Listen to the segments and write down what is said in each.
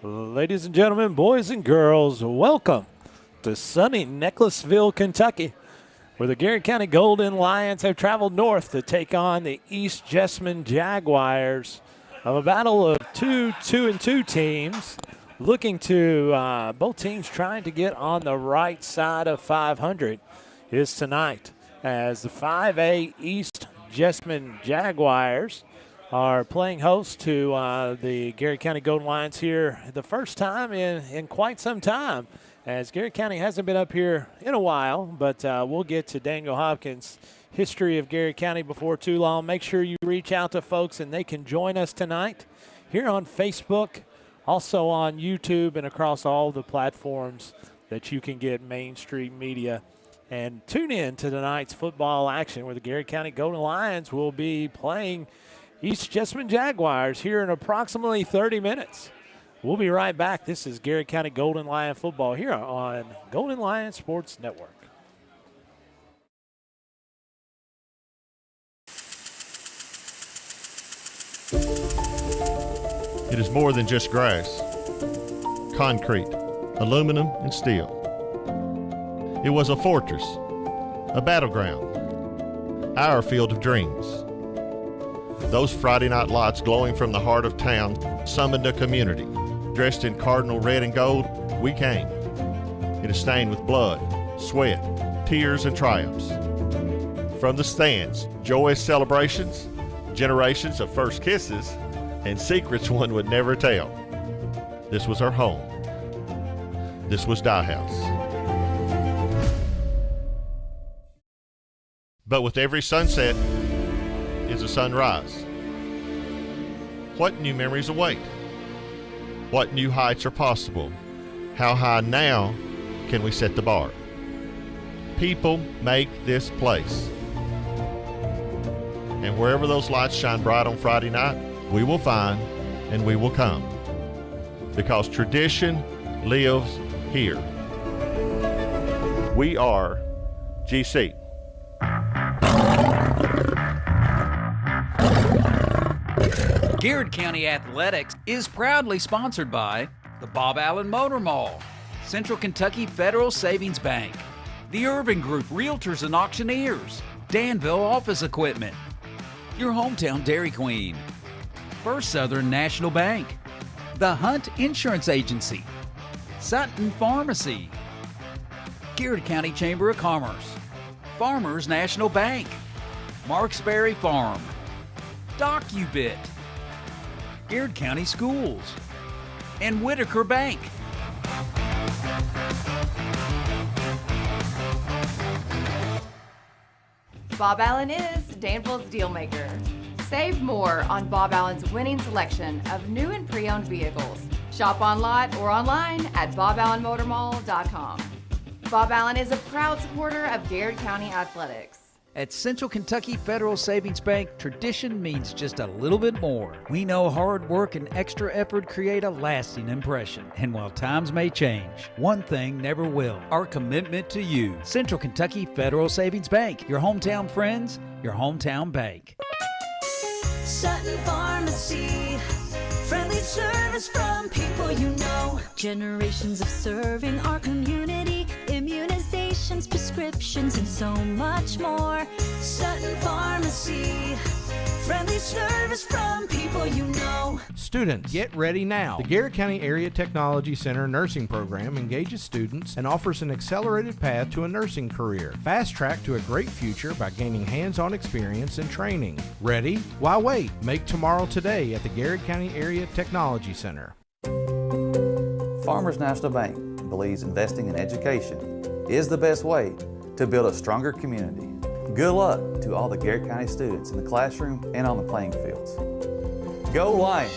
Ladies and gentlemen, boys and girls, welcome to sunny Necklaceville, Kentucky, where the Garrard County Golden Lions have traveled north to take on the East Jessamine Jaguars of a battle of two 2-2 teams, looking to both teams trying to get on the right side of 500 is tonight, as the 5A East Jessamine Jaguars are playing host to the Garrard County Golden Lions here the first time in quite some time, as Garrard County hasn't been up here in a while, but we'll get to Daniel Hopkins' history of Garrard County before too long. Make sure you reach out to folks and they can join us tonight here on Facebook, also on YouTube and across all the platforms that you can get mainstream media. And tune in to tonight's football action where the Garrard County Golden Lions will be playing East Jessamine Jaguars here in approximately 30 minutes. We'll be right back. This is Garrard County Golden Lion football here on Golden Lion Sports Network. It is more than just grass, concrete, aluminum, and steel. It was a fortress, a battleground, our field of dreams. Those Friday night lights glowing from the heart of town summoned a community. Dressed in cardinal red and gold, we came. It is stained with blood, sweat, tears, and triumphs. From the stands, joyous celebrations, generations of first kisses, and secrets one would never tell. This was our home. This was Die House. But with every sunset is a sunrise. What new memories await? What new heights are possible? How high now can we set the bar? People make this place. And wherever those lights shine bright on Friday night, we will find and we will come. Because tradition lives here. We are GC. Garrard County Athletics is proudly sponsored by the Bob Allen Motor Mall, Central Kentucky Federal Savings Bank, the Irving Group Realtors and Auctioneers, Danville Office Equipment, your hometown Dairy Queen, First Southern National Bank, the Hunt Insurance Agency, Sutton Pharmacy, Garrard County Chamber of Commerce, Farmers National Bank, Marksberry Farm, DocuBit, Garrard County Schools, and Whitaker Bank. Bob Allen is Danville's dealmaker. Save more on Bob Allen's winning selection of new and pre-owned vehicles. Shop on lot or online at boballenmotormall.com. Bob Allen is a proud supporter of Garrard County Athletics. At Central Kentucky Federal Savings Bank, tradition means just a little bit more. We know hard work and extra effort create a lasting impression. And while times may change, one thing never will: our commitment to you. Central Kentucky Federal Savings Bank, your hometown friends, your hometown bank. Sutton Pharmacy, friendly service from people you know. Generations of serving our community, immunizations, prescriptions, and so much more. Sutton Pharmacy, friendly service from people you know. Students, get ready now. The Garrard County Area Technology Center nursing program engages students and offers an accelerated path to a nursing career. Fast track to a great future by gaining hands-on experience and training. Ready? Why wait? Make tomorrow today at the Garrard County Area Technology Center. Farmers National Bank believes investing in education is the best way to build a stronger community. Good luck to all the Garrard County students in the classroom and on the playing fields. Go Lions!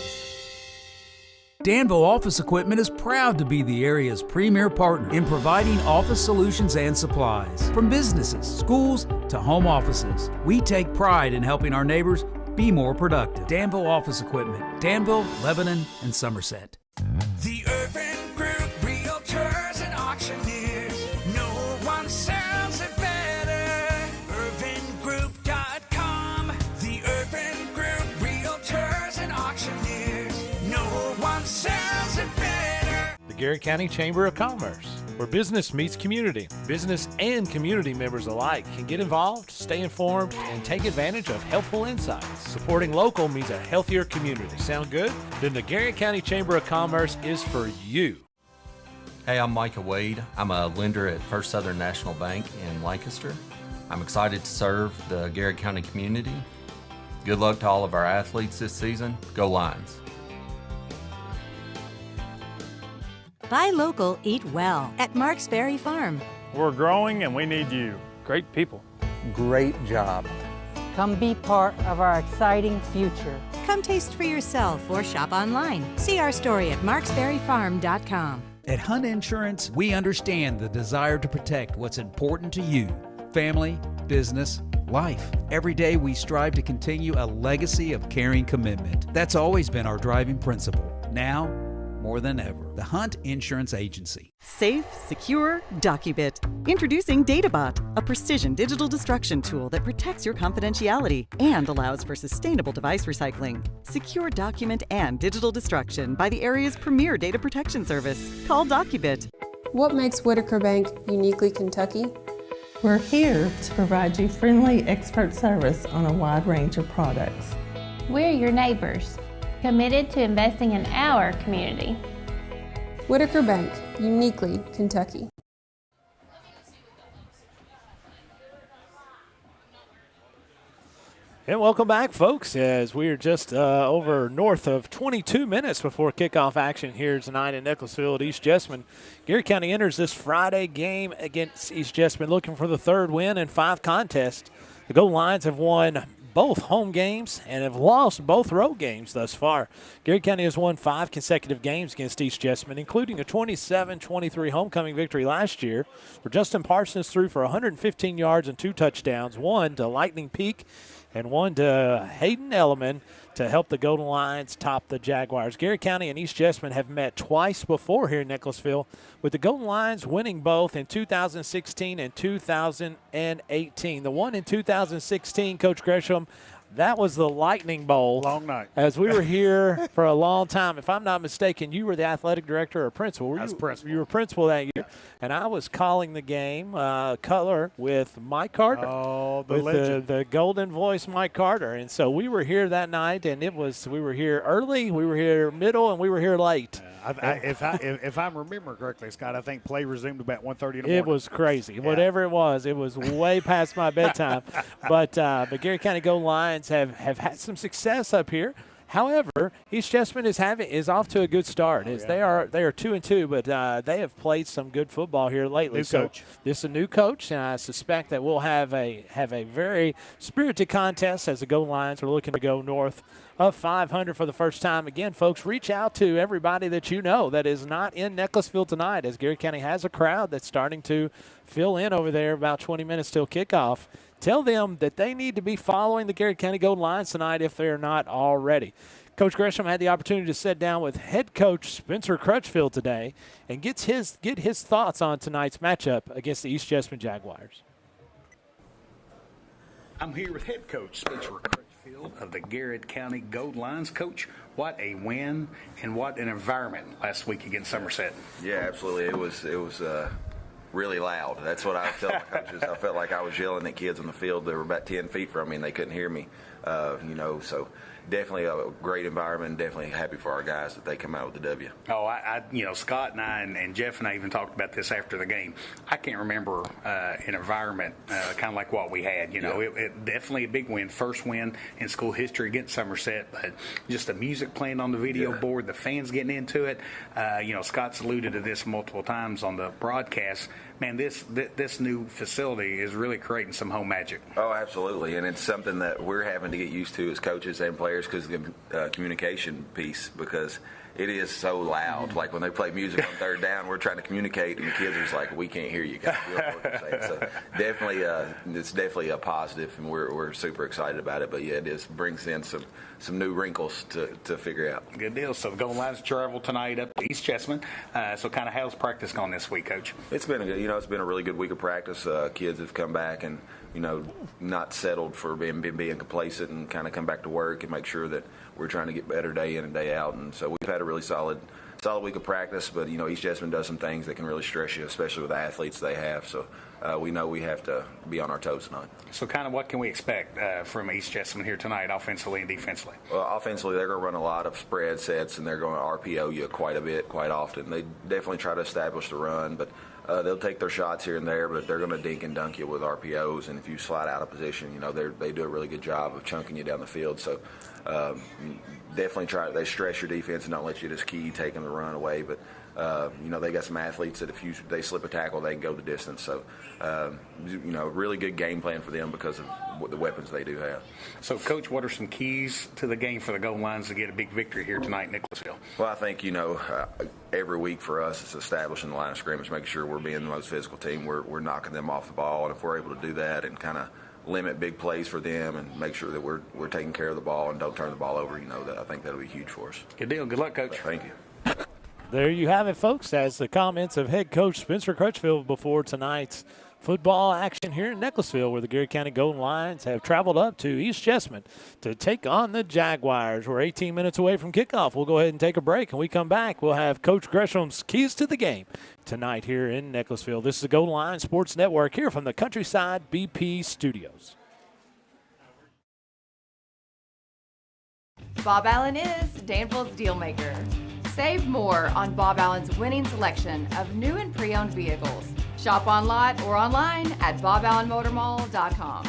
Danville Office Equipment is proud to be the area's premier partner in providing office solutions and supplies. From businesses, schools, to home offices, we take pride in helping our neighbors be more productive. Danville Office Equipment, Danville, Lebanon, and Somerset. The Urban Group Realtors and Auctioneers. No one sells it better. UrbanGroup.com. The Urban Group Realtors and Auctioneers. No one sells it better. Garrett County Chamber of Commerce, where business meets community. Business and community members alike can get involved, stay informed, and take advantage of helpful insights. Supporting local means a healthier community. Sound good? Then the Garrett County Chamber of Commerce is for you. Hey, I'm Micah Wade. I'm a lender at First Southern National Bank in Lancaster. I'm excited to serve the Garrett County community. Good luck to all of our athletes this season. Go Lions. Buy local, eat well at Marks Berry Farm. We're growing and we need you. Great people. Great job. Come be part of our exciting future. Come taste for yourself or shop online. See our story at marksberryfarm.com. At Hunt Insurance, we understand the desire to protect what's important to you: family, business, life. Every day we strive to continue a legacy of caring commitment. That's always been our driving principle. Now, more than ever, the Hunt Insurance Agency. Safe, secure, Docubit. Introducing DataBot, a precision digital destruction tool that protects your confidentiality and allows for sustainable device recycling. Secure document and digital destruction by the area's premier data protection service. Call Docubit. What makes Whitaker Bank uniquely Kentucky? We're here to provide you friendly expert service on a wide range of products. We're your neighbors, committed to investing in our community. Whitaker Bank, uniquely Kentucky. And welcome back, folks, as we're just over north of 22 minutes before kickoff action here tonight in Nicholasville at East Jessamine. Garrett County enters this Friday game against East Jessamine looking for the third win in 5 contests. The Golden Lions have won both home games and have lost both road games thus far. Garrett County has won 5 consecutive games against East Jessamine, including a 27-23 homecoming victory last year, where Justin Parsons threw for 115 yards and 2 touchdowns, one to Lightning Peak and one to Hayden Elliman to help the Golden Lions top the Jaguars. Garrett County and East Jessamine have met twice before here in Nicholasville, with the Golden Lions winning both in 2016 and 2018. The one in 2016, Coach Gresham, that was the Lightning Bowl. Long night. As we were here for a long time. If I'm not mistaken, you were the athletic director or principal. I was principal. You were principal that year. And I was calling the game color with Mike Carter. Oh, the with legend. The golden voice Mike Carter. And so we were here that night, and we were here early, we were here middle, and we were here late. If I remember correctly, Scott, I think play resumed about 1:30 in the morning. It was crazy. Yeah. Whatever it was way past my bedtime. But Garrett County Golden Lions have had some success up here. However, East Jessamine is off to a good start. They are 2-2, but they have played some good football here lately. New coach. This is a new coach, and I suspect that we'll have a very spirited contest as the Golden Lions are looking to go north of 500 for the first time. Again, folks, reach out to everybody that you know that is not in Nicholasville tonight, as Garrett County has a crowd that's starting to fill in over there about 20 minutes till kickoff. Tell them that they need to be following the Garrett County Golden Lions tonight if they're not already. Coach Gresham had the opportunity to sit down with head coach Spencer Crutchfield today and get his thoughts on tonight's matchup against the East Jessamine Jaguars. I'm here with head coach Spencer Crutchfield of the Garrett County Gold Lions. Coach, what a win and what an environment last week against Somerset. Yeah, absolutely. It was really loud. That's what I felt like. I felt like I was yelling at kids on the field that were about 10 feet from me and they couldn't hear me. So definitely a great environment. Definitely happy for our guys that they come out with the W. Oh, Scott and I and Jeff and I even talked about this after the game. I can't remember an environment kind of like what we had. It definitely a big win, first win in school history against Somerset. But just the music playing on the video board, the fans getting into it. Scott's alluded to this multiple times on the broadcast. Man, this new facility is really creating some home magic. Oh, absolutely, and it's something that we're having to get used to as coaches and players because of the communication piece, because it is so loud. Like when they play music on third down, we're trying to communicate, and the kids are just like, "We can't hear you guys." So definitely, it's definitely a positive, and we're super excited about it. But yeah, it brings in some new wrinkles to figure out. Good deal. So the Golden Lions travel tonight up to East Jessamine. So kind of how's practice gone this week, Coach? It's been it's been a really good week of practice. Kids have come back and not settled for being complacent and kind of come back to work and make sure that we're trying to get better day in and day out. And so we've had a really solid solid week of practice, but East Jessamine does some things that can really stress you, especially with the athletes they have. So we know we have to be on our toes tonight. So kind of what can we expect from East Jessamine here tonight, offensively and defensively? Well, offensively, they're going to run a lot of spread sets, and they're going to RPO you quite a bit, quite often. They definitely try to establish the run, but they'll take their shots here and there, but they're going to dink and dunk you with RPOs, and if you slide out of position, they do a really good job of chunking you down the field. So definitely they stress your defense and don't let you just keep taking the run away, but they got some athletes that if they slip a tackle, they can go the distance. So, really good game plan for them because of the weapons they do have. So, Coach, what are some keys to the game for the goal lines to get a big victory here tonight in Nicholasville? Well, I think, every week for us it's establishing the line of scrimmage, making sure we're being the most physical team. We're knocking them off the ball, and if we're able to do that and kind of limit big plays for them and make sure that we're taking care of the ball and don't turn the ball over, I think that'll be huge for us. Good deal. Good luck, Coach. Thank you. There you have it, folks. As the comments of head coach Spencer Crutchfield before tonight's football action here in Nicholasville, where the Garrett County Golden Lions have traveled up to East Jessamine to take on the Jaguars. We're 18 minutes away from kickoff. We'll go ahead and take a break. And we come back, we'll have Coach Gresham's keys to the game tonight here in Nicholasville. This is the Golden Lions Sports Network here from the Countryside BP Studios. Bob Allen is Danville's deal maker. Save more on Bob Allen's winning selection of new and pre-owned vehicles. Shop on lot or online at boballenmotormall.com.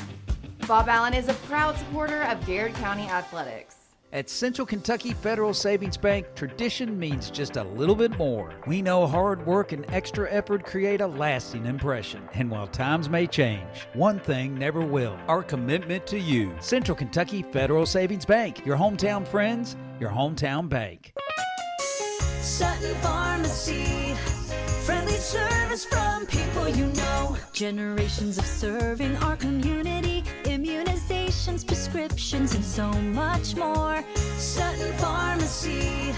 Bob Allen is a proud supporter of Garrard County Athletics. At Central Kentucky Federal Savings Bank, tradition means just a little bit more. We know hard work and extra effort create a lasting impression. And while times may change, one thing never will: our commitment to you. Central Kentucky Federal Savings Bank, your hometown friends, your hometown bank. Sutton Pharmacy, friendly service from people you know. Generations of serving our community, immunizations, prescriptions, and so much more. Sutton Pharmacy,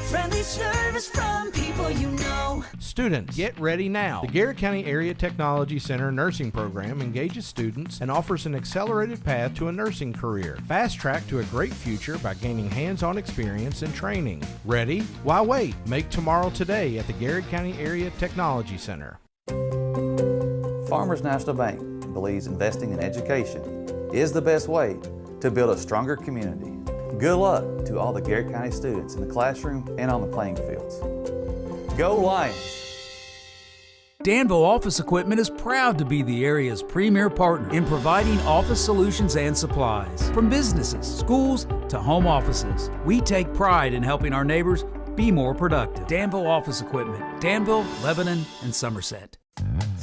friendly service from people you know. Students, get ready now. The Garrett County Area Technology Center nursing program engages students and offers an accelerated path to a nursing career. Fast track to a great future by gaining hands-on experience and training. Ready? Why wait? Make tomorrow today at the Garrett County Area Technology Center. Farmers National Bank believes investing in education is the best way to build a stronger community. Good luck to all the Garrett County students in the classroom and on the playing fields. Go Lions! Danville Office Equipment is proud to be the area's premier partner in providing office solutions and supplies. From businesses, schools, to home offices, we take pride in helping our neighbors be more productive. Danville Office Equipment, Danville, Lebanon, and Somerset.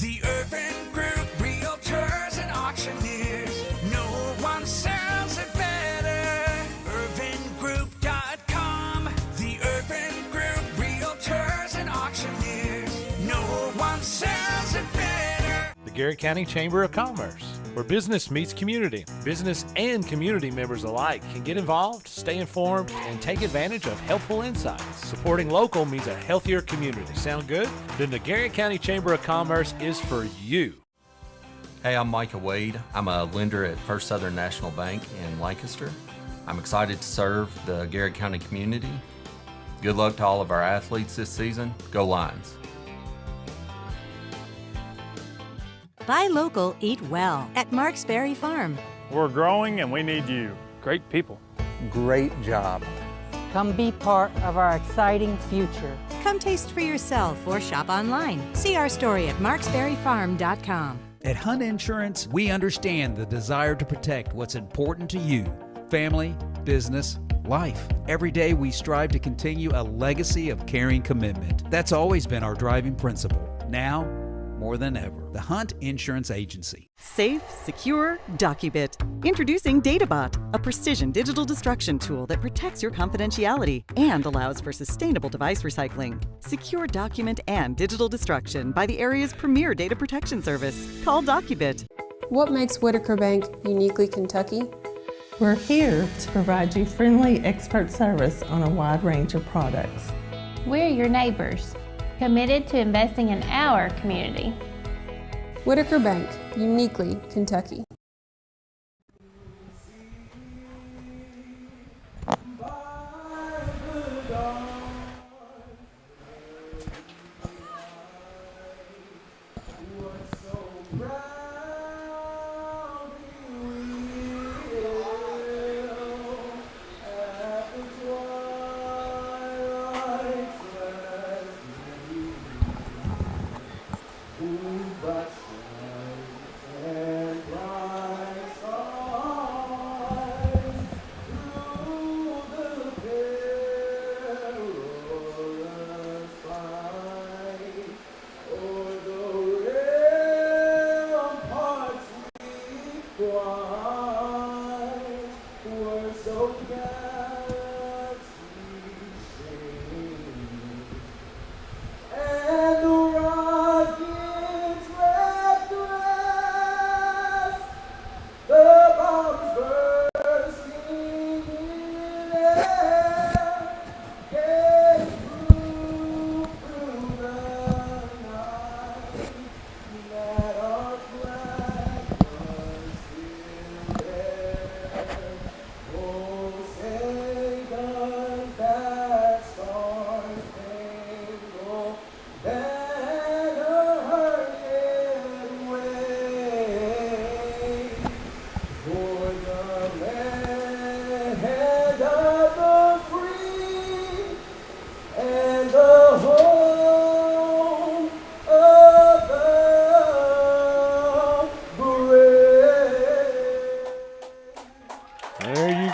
The Urban Group, Realtors and Auctioneers. No one sells it better. UrbanGroup.com. The Urban Group, Realtors and Auctioneers. No one sells it better. The Garrett County Chamber of Commerce, where business meets community. Business and community members alike can get involved, stay informed, and take advantage of helpful insights. Supporting local means a healthier community. Sound good? Then the Garrett County Chamber of Commerce is for you. Hey, I'm Micah Wade. I'm a lender at First Southern National Bank in Lancaster. I'm excited to serve the Garrett County community. Good luck to all of our athletes this season. Go Lions! Buy local, eat well at Marks Berry Farm. We're growing and we need you. Great people. Great job. Come be part of our exciting future. Come taste for yourself or shop online. See our story at marksberryfarm.com. At Hunt Insurance, we understand the desire to protect what's important to you: family, business, life. Every day we strive to continue a legacy of caring commitment. That's always been our driving principle. Now, more than ever, the Hunt Insurance Agency. Safe, secure, DocuBit. Introducing DataBot, a precision digital destruction tool that protects your confidentiality and allows for sustainable device recycling. Secure document and digital destruction by the area's premier data protection service. Call DocuBit. What makes Whitaker Bank uniquely Kentucky? We're here to provide you friendly expert service on a wide range of products. We're your neighbors, committed to investing in our community. Whitaker Bank, uniquely Kentucky.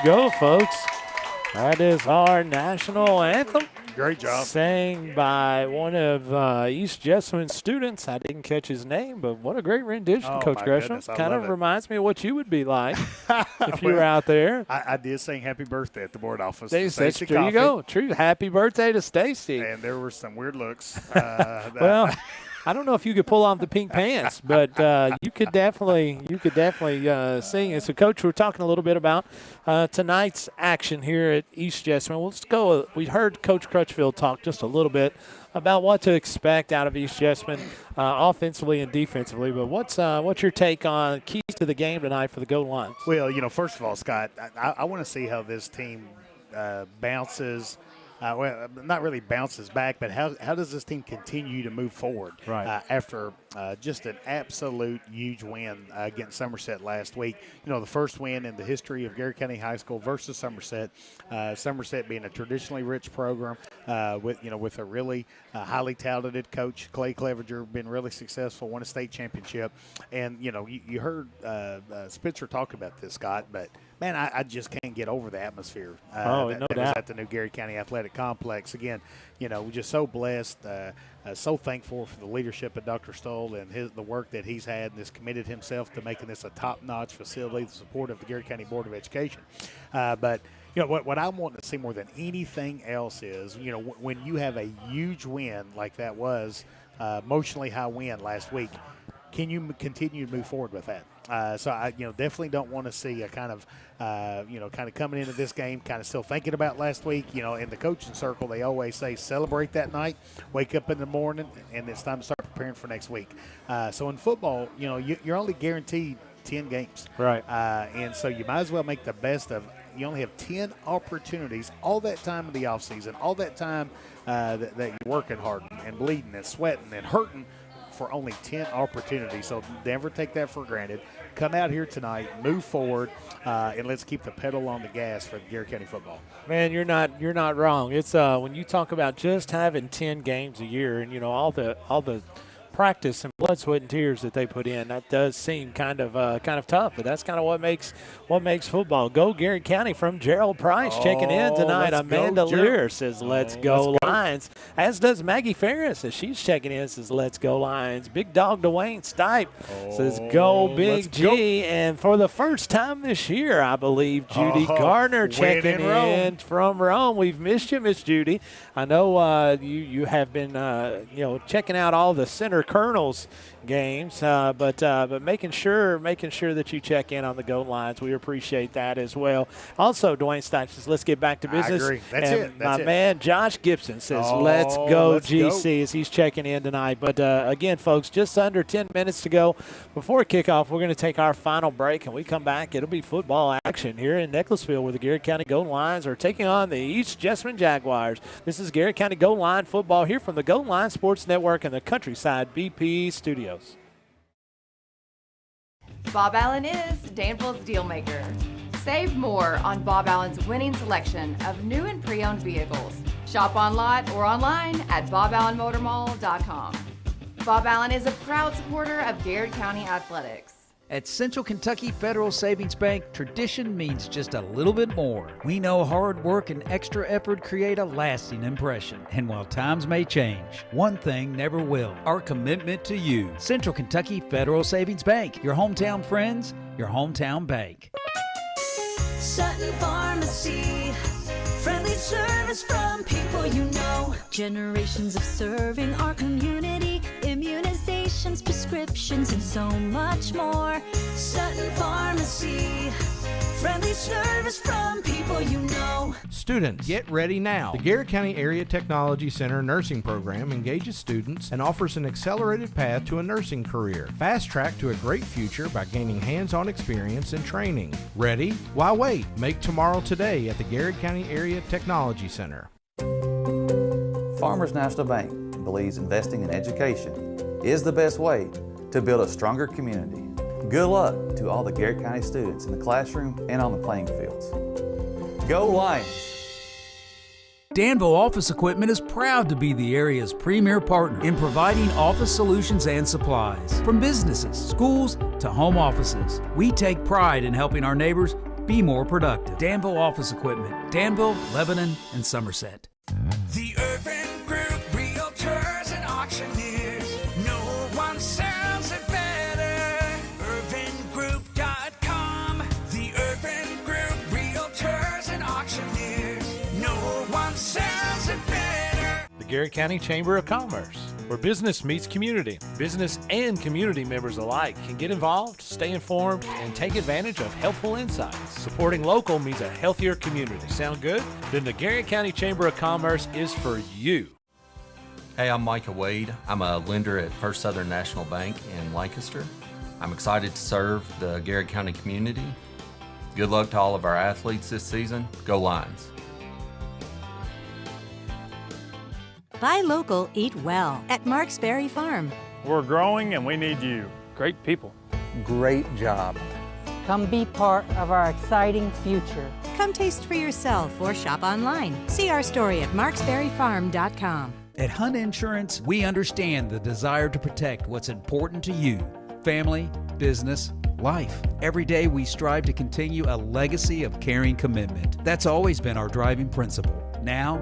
Go, folks. That is our national anthem. Great job. Sang by one of East Jessamine students. I didn't catch his name, but what a great rendition, Coach Gresham. Kind of reminds me of what you would be like if you were out there. I did sing happy birthday at the board office. There you go. True. Happy birthday to Stacy. And there were some weird looks. Well, I don't know if you could pull off the pink pants, but you could definitely sing it. So, Coach, we're talking a little bit about tonight's action here at East Jessamine. Let's go. We heard Coach Crutchfield talk just a little bit about what to expect out of East Jessamine offensively and defensively. But what's your take on keys to the game tonight for the Gold Lions? Well, first of all, Scott, I want to see how this team bounces. Well, not really bounces back, but how does this team continue to move forward after just an absolute huge win against Somerset last week? The first win in the history of Garrard County High School versus Somerset. Somerset being a traditionally rich program with a really highly talented coach, Clay Clevenger, been really successful, won a state championship. And, you heard Spitzer talk about this, Scott, but man, I just can't get over the atmosphere that was at the new Garrard County Athletic Complex. Again, we're just so blessed, so thankful for the leadership of Dr. Stoll and the work that he's had and has committed himself to making this a top-notch facility, the support of the Garrard County Board of Education. But what I want to see more than anything else is, when you have a huge win like that was, emotionally high win last week, can you continue to move forward with that? So I, definitely don't want to see a kind of coming into this game, kind of still thinking about last week. In the coaching circle, they always say celebrate that night, wake up in the morning, and it's time to start preparing for next week. So in football, you're only guaranteed 10 games. Right. And so you might as well make the best of. You only have 10 opportunities all that time in the offseason, all that time that you're working hard and bleeding and sweating and hurting for only 10 opportunities. So never take that for granted. Come out here tonight, move forward, and let's keep the pedal on the gas for Garrard County football. Man, you're not wrong. It's when you talk about just having 10 games a year and all the practice and blood, sweat, and tears that they put in, that does seem kind of tough. But that's kind of what makes football. Go Garrard County from Gerald Price checking in tonight. Amanda Lear says, "Let's go Lions." As does Maggie Ferris as she's checking in, says, "Let's go Lions." Big Dog Dwayne Stipe says, "Go Big G." Go. And for the first time this year, I believe, Judy Gardner checking in from Rome. We've missed you, Miss Judy. I know you have been checking out all the Center Colonels games, but making sure that you check in on the Gold Lions. We appreciate that as well. Also, Dwayne Stipe says, "Let's get back to business." I agree. That's and it. My man Josh Gibson says, "Let's go GC," as he's checking in tonight. But again, folks, just under 10 minutes to go before kickoff. We're going to take our final break, and we come back. It'll be football action here in Nicholasville, where the Garrard County Gold Lions are taking on the East Jessamine Jaguars. This is Garrard County Gold Line football here from the Gold Line Sports Network and the Countryside BP Studios. Bob Allen is Danville's deal maker. Save more on Bob Allen's winning selection of new and pre-owned vehicles. Shop on lot or online at boballenmotormall.com. Bob Allen is a proud supporter of Garrard County Athletics. At Central Kentucky Federal Savings Bank, tradition means just a little bit more. We know hard work and extra effort create a lasting impression. And while times may change, one thing never will: our commitment to you. Central Kentucky Federal Savings Bank, your hometown friends, your hometown bank. Sutton Pharmacy, friendly service from people you know. Generations of serving our community, immunizations, prescriptions, and so much more. Sutton Pharmacy, friendly service from people you know. Students, get ready now. The Garrett County Area Technology Center nursing program engages students and offers an accelerated path to a nursing career. Fast track to a great future by gaining hands-on experience and training. Ready? Why wait? Make tomorrow today at the Garrett County Area Technology Center. Farmers National Bank believes investing in education is the best way to build a stronger community. Good luck to all the Garrett County students in the classroom and on the playing fields. Go Lions! Danville Office Equipment is proud to be the area's premier partner in providing office solutions and supplies. From businesses, schools, to home offices, we take pride in helping our neighbors be more productive. Danville Office Equipment, Danville, Lebanon, and Somerset. The Urban Group, Realtors and Auctioneers. No one sells it better. UrbanGroup.com. The Urban Group, Realtors and Auctioneers. No one sells it better. The Garrett County Chamber of Commerce, where business meets community. Business and community members alike can get involved, stay informed, and take advantage of helpful insights. Supporting local means a healthier community. Sound good? Then the Garrett County Chamber of Commerce is for you. Hey, I'm Micah Wade. I'm a lender at First Southern National Bank in Lancaster. I'm excited to serve the Garrett County community. Good luck to all of our athletes this season. Go Lions! Buy local, eat well at Marks Berry Farm. We're growing and we need you. Great people. Great job. Come be part of our exciting future. Come taste for yourself or shop online. See our story at marksberryfarm.com. At Hunt Insurance, we understand the desire to protect what's important to you: family, business, life. Every day we strive to continue a legacy of caring commitment. That's always been our driving principle. Now,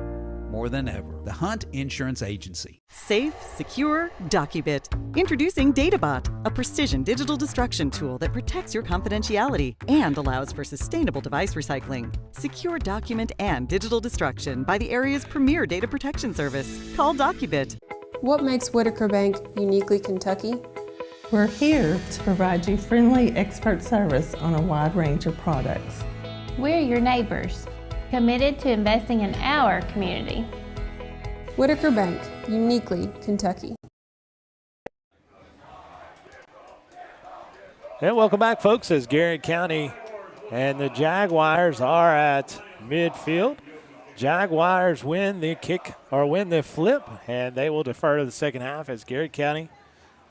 more than ever, the Hunt Insurance Agency. Safe, secure, DocuBit. Introducing DataBot, a precision digital destruction tool that protects your confidentiality and allows for sustainable device recycling. Secure document and digital destruction by the area's premier data protection service. Call DocuBit. What makes Whitaker Bank uniquely Kentucky? We're here to provide you friendly expert service on a wide range of products. We're your neighbors, committed to investing in our community. Whitaker Bank, uniquely Kentucky. And welcome back, folks, as Garrett County and the Jaguars are at midfield. Jaguars win the kick or win the flip, and they will defer to the second half as Garrett County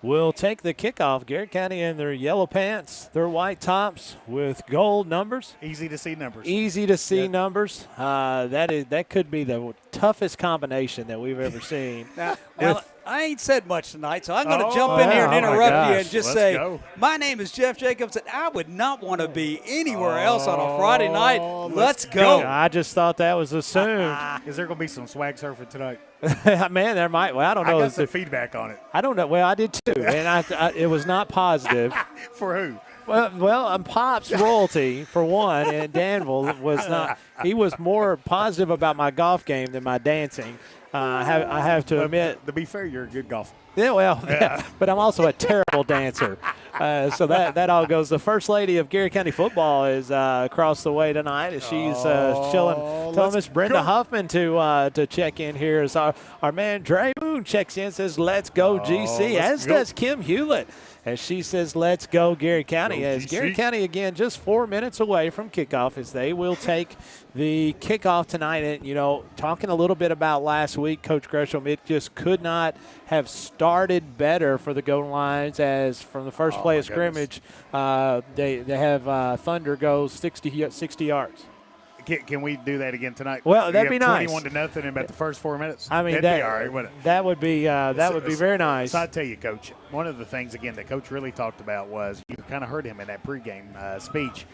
will take the kickoff. Garrett County in their yellow pants, their white tops with gold numbers. Easy to see numbers. Easy to see numbers. That could be the toughest combination that we've ever seen. Now, I ain't said much tonight, so I'm going to jump in here and interrupt you and just say, my name is Jeff Jacobs, and I would not want to be anywhere else on a Friday night. Let's go. I just thought that was assumed. Is there going to be some swag surfing tonight? Man, there might. Well, I don't know. I got some feedback on it. I don't know. Well, I did too, and it was not positive. For who? Well, Pop's royalty, for one, and Danville was not. He was more positive about my golf game than my dancing. I have to admit. To be fair, you're a good golfer. Yeah, well, yeah, but I'm also a terrible dancer. So that all goes. The First Lady of Garrett County football is across the way tonight. As she's chilling, telling Miss Brenda Huffman to check in here. As our man Dre Moon checks in, says, "Let's go GC," as does Kim Hewlett. As she says, let's go Garrett County. Go as GC. Garrett County, again, just 4 minutes away from kickoff as they will take the kickoff tonight. And, talking a little bit about last week, Coach Gresham, it just could not have started better for the Golden Lions as from the first play of scrimmage, they have Thunder go 60 yards. Can we do that again tonight? Well, that'd be nice. 21-0 in about the first 4 minutes. I mean, that'd be all right, wouldn't it? That would be very nice. So I tell you, Coach, one of the things again that Coach really talked about was you kind of heard him in that pregame speech.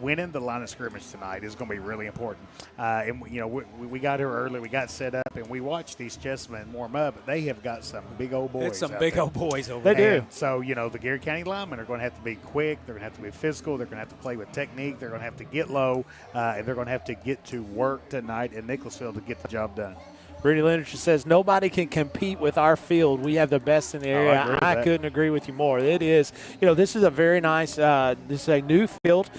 winning the line of scrimmage tonight is going to be really important. And we got here early, we got set up, and we watched these Chessmen warm up. They have got some big old boys. It's some big old boys over there. there. They do. So the Garrard County linemen are going to have to be quick. They're going to have to be physical. They're going to have to play with technique. They're going to have to get low, and they're going to have to get to work tonight in Nicholasville to get the job done. Rudy Literature says nobody can compete with our field. We have the best in the area. I couldn't agree with you more. It is, this is a very nice, this is a new field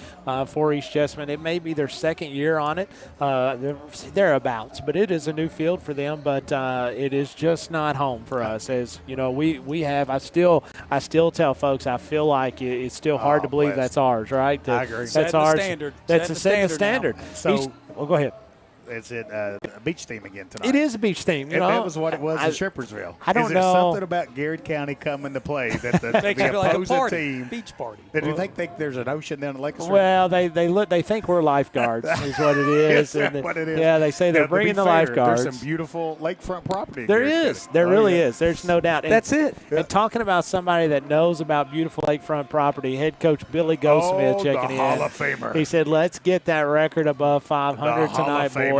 for East Jessamine. It may be their second year on it, thereabouts, but it is a new field for them. But it is just not home for us. As we have. I still tell folks I feel like it's still hard to believe that's ours, right? I agree. That's ours. Standard. That's the standard. So, go ahead. Is it a beach team again tonight? It is a beach team. That was what it was in Shepherdsville. I don't know. Is there something about Garrard County coming to play that the opposing team? Beach party. Do you think there's an ocean down in Lake Street? Well, they think we're lifeguards is what it is. Is what it is? Yeah, they say they're bringing the lifeguards. There's some beautiful lakefront property. There is. There really is. There's no doubt. And, that's it. And talking about somebody that knows about beautiful lakefront property, head coach Billy Goldsmith checking in. Hall of Famer. He said, let's get that record above 500 tonight, boys.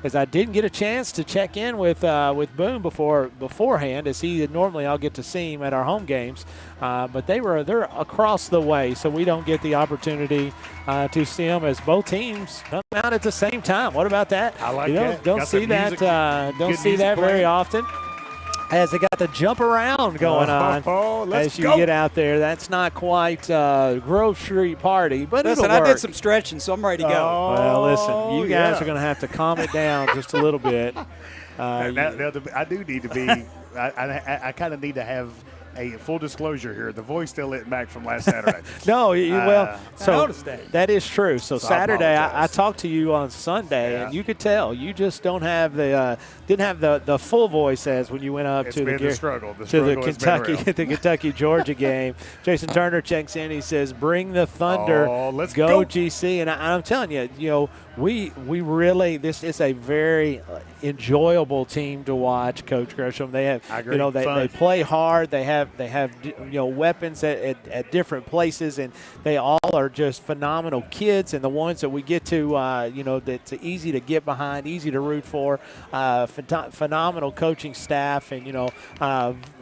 As I didn't get a chance to check in with Boone beforehand, as normally I'll get to see him at our home games, but they're across the way, so we don't get the opportunity to see them as both teams come out at the same time. What about that? I like that. Don't see that. Don't see that very often. As they got the jump around going on as you get out there. That's not quite Grove Street party, but listen, it'll work. I did some stretching, so I'm ready to go. Well, listen, you guys are going to have to calm it down just a little bit. I do need to be I kind of need to have a full disclosure here. The voice still isn't back from last Saturday. No, so I noticed that is true. So Saturday, I talked to you on Sunday, Yeah. and you could tell you just don't have didn't have the full voice as when you went up to the struggle. To the Kentucky Georgia game. Jason Turner checks in. He says, "Bring the thunder, let's go GC." And I'm telling you, we really, this is a very enjoyable team to watch, Coach Gresham. They have, I agree. they play hard. They have weapons at different places, and they all are just phenomenal kids. And the ones that we get to, that's easy to get behind, easy to root for. Phenomenal coaching staff, and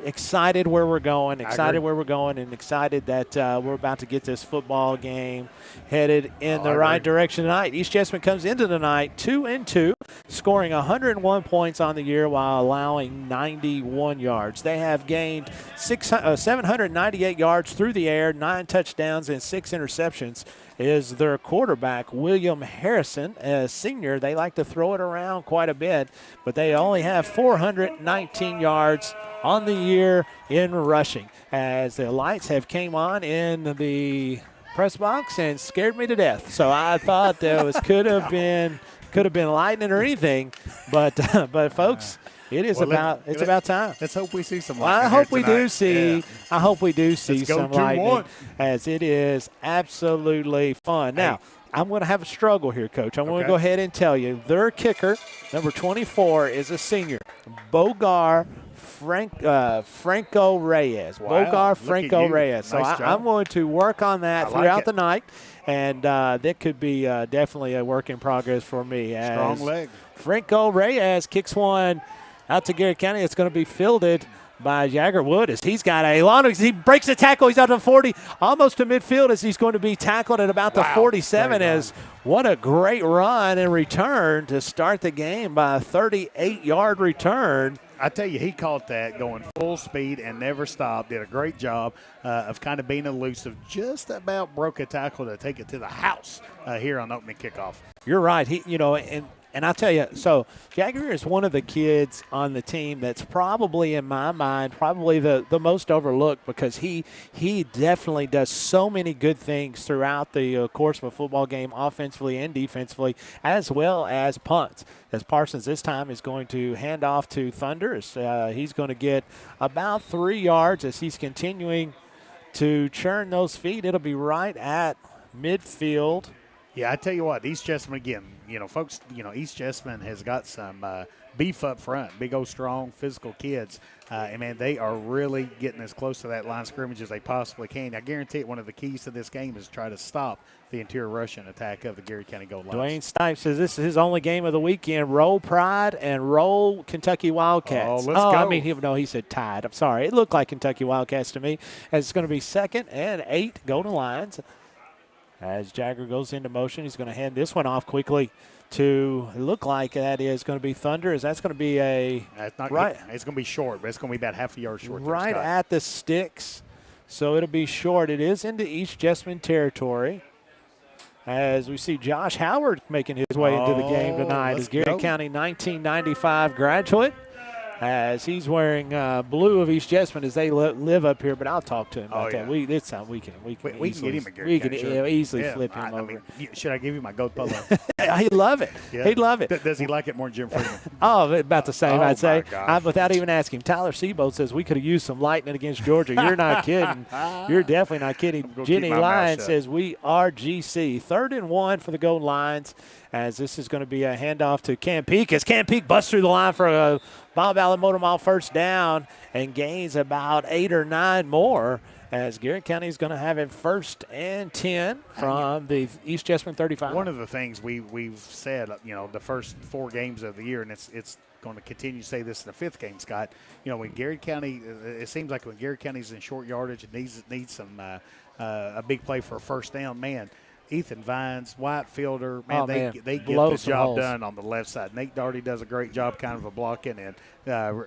excited where we're going. And excited that we're about to get this football game headed in the right direction tonight. East Jessamine comes into the night 2-2, scoring 101 points on the year while allowing 91 yards. They have gained 798 yards through the air, 9 touchdowns and 6 interceptions. Is their quarterback, William Harrison, a senior. They like to throw it around quite a bit, but they only have 419 yards on the year in rushing, as the lights have came on in the press box and scared me to death. So I thought could have been lightning or anything, but folks, it is about time. Let's hope we see some lightning. I hope we do see some lightning, as it is absolutely fun. Now, I'm going to have a struggle here, Coach. I'm going to go ahead and tell you their kicker, number 24, is a senior, Bogar Franco Reyes. Wow. Bogar Franco Reyes. So Nice job. I'm going to work on that throughout the night, and that could be definitely a work in progress for me. Strong leg. Franco Reyes kicks one out to Garrard County. It's going to be fielded by Jagger Wood, as he's got a long, he breaks the tackle. He's out to 40, almost to midfield, as he's going to be tackled at about the 47. As what a great run and return to start the game by a 38-yard return. I tell you, he caught that going full speed and never stopped. Did a great job of kind of being elusive. Just about broke a tackle to take it to the house here on opening kickoff. You're right. And I'll tell you, so Jagger is one of the kids on the team that's probably, in my mind, the most overlooked, because he definitely does so many good things throughout the course of a football game, offensively and defensively, as well as punts. As Parsons this time is going to hand off to Thunder. He's going to get about 3 yards as he's continuing to churn those feet. It'll be right at midfield. Yeah, I tell you what, East Jessamine again, folks, East Jessamine has got some beef up front, big old strong physical kids. And man, they are really getting as close to that line of scrimmage as they possibly can. I guarantee it, one of the keys to this game is to try to stop the interior rushing attack of the Garrard County Gold Lions. Dwayne Stipes says this is his only game of the weekend. Roll Pride and roll Kentucky Wildcats. Oh, let's go. I mean, he said Tide. I'm sorry. It looked like Kentucky Wildcats to me. As it's going to be 2nd and 8 Golden Lions. As Jagger goes into motion, he's going to hand this one off quickly to look like that is going to be Thunder. Is that's going to be a right? It's going to be short, but it's going to be about half a yard short. Right at the sticks, so it'll be short. It is into East Jessamine territory. As we see Josh Howard making his way into the game tonight, as Garrett County 1995 graduate. As he's wearing blue of East Jessamine as they live up here, but I'll talk to him about that. This time we can get him a Garrett we can County easily flip him over. Should I give you my goat polo? He'd love it. Yeah. He'd love it. Does he like it more than Jim Freeman? About the same, I'd say. Gosh. Without even asking. Tyler Seabold says we could have used some lightning against Georgia. You're not kidding. You're definitely not kidding. Jenny Lyons says we are GC. 3rd and 1 for the Golden Lions, as this is going to be a handoff to Cam Peak. As Cam Peak busts through the line for a Bob Allen Motor Mile first down and gains about 8 or 9 more, as Garrett County is going to have it 1st and 10 from the East Jessamine 35. One of the things we've said, the first 4 games of the year, and it's going to continue to say this in the 5th game, Scott. When Garrett County, it seems like when Garrett County's in short yardage, it needs some a big play for a first down, man. Ethan Vines, White Fielder, they get the job done on the left side. Nate Daugherty does a great job kind of blocking and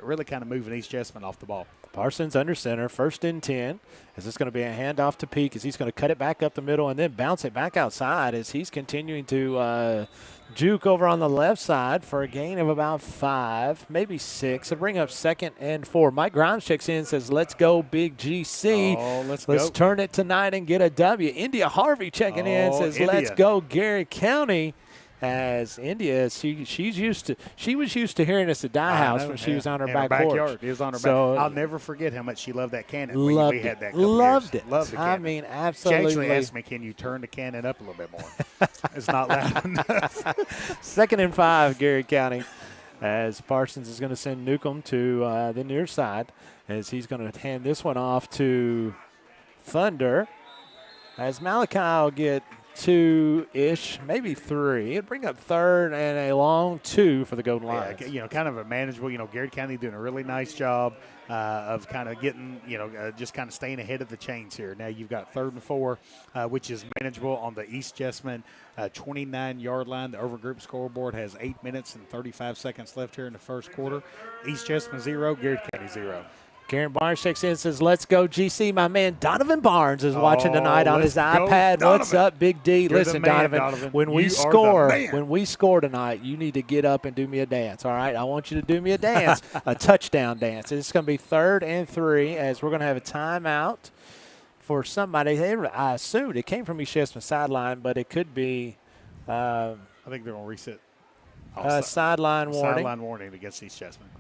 really kind of moving East Jessamine off the ball. Parsons under center, 1st and 10. As this going to be a handoff to Peak as he's going to cut it back up the middle and then bounce it back outside as he's continuing to juke over on the left side for a gain of about 5, maybe 6. It'll bring up 2nd and 4. Mike Grimes checks in and says, let's go, Big GC. Let's turn it tonight and get a W. India Harvey checking in says, let's go, Garrett County. As India, she was used to hearing us at Die House when she was on her back porch. It was on her back. I'll never forget how much she loved that cannon. We had that. Loved years. it. Loved the cannon. I mean, absolutely. She actually asked me, "Can you turn the cannon up a little bit more?" It's not loud enough. 2nd and 5, Garrett County. As Parsons is going to send Newcomb to the near side, as he's going to hand this one off to Thunder. As Malachi will get 2-ish, maybe 3. It'd bring up 3rd and a long 2 for the Golden Lions. Kind of a manageable. Garrett County doing a really nice job of kind of getting, just kind of staying ahead of the chains here. Now you've got 3rd and 4, which is manageable on the East Jessamine 29-yard line. The Overgroup scoreboard has 8 minutes and 35 seconds left here in the first quarter. East Jessamine 0, Garrett County 0. Karen Barnes checks in and says, let's go, GC. My man Donovan Barnes is watching tonight on his iPad. Donovan. What's up, Big D? You're Listen, Donovan, when we score tonight, you need to get up and do me a dance, all right? I want you to do me a dance, a touchdown dance. It's going to be 3rd and 3 as we're going to have a timeout for somebody. I assumed it came from East Jessamine sideline, but it could be I think they're going to reset. Sideline warning. Sideline warning against East Jessamine.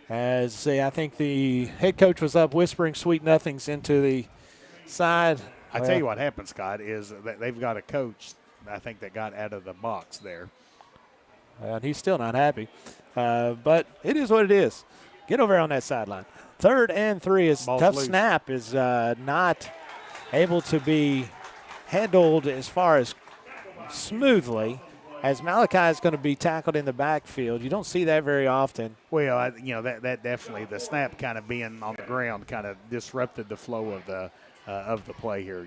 As I think the head coach was up whispering sweet nothings into the side. I tell you what happened, Scott, is that they've got a coach, I think, that got out of the box there. And he's still not happy. But it is what it is. Get over on that sideline. 3rd and 3 is tough loose. Snap is not able to be handled as far as smoothly. As Malachi is going to be tackled in the backfield. You don't see that very often. Well, that definitely, the snap kind of being on the ground kind of disrupted the flow of the play here.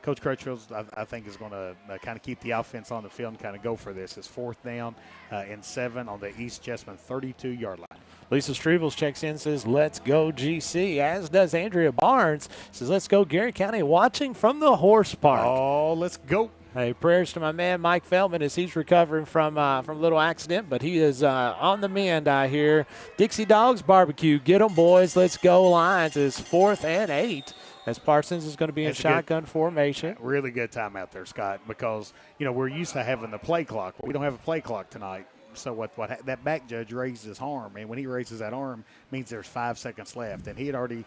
Coach Crutchfield, I think, is going to kind of keep the offense on the field and kind of go for this. It's 4th down and 7 on the East Jessamine 32-yard line. Lisa Strebels checks in and says, let's go, GC, as does Andrea Barnes. Says, let's go, Garrett County, watching from the horse park. Oh, let's go. Hey, prayers to my man Mike Feldman as he's recovering from a little accident, but he is on the mend, I hear. Dixie Dogs Barbecue, get them, boys. Let's go, Lions. It's 4th and 8 as Parsons is going to be in shotgun formation. Really good time out there, Scott, because, we're used to having the play clock. We don't have a play clock tonight. So what that back judge raised his arm, and when he raises that arm, means there's 5 seconds left. And he had already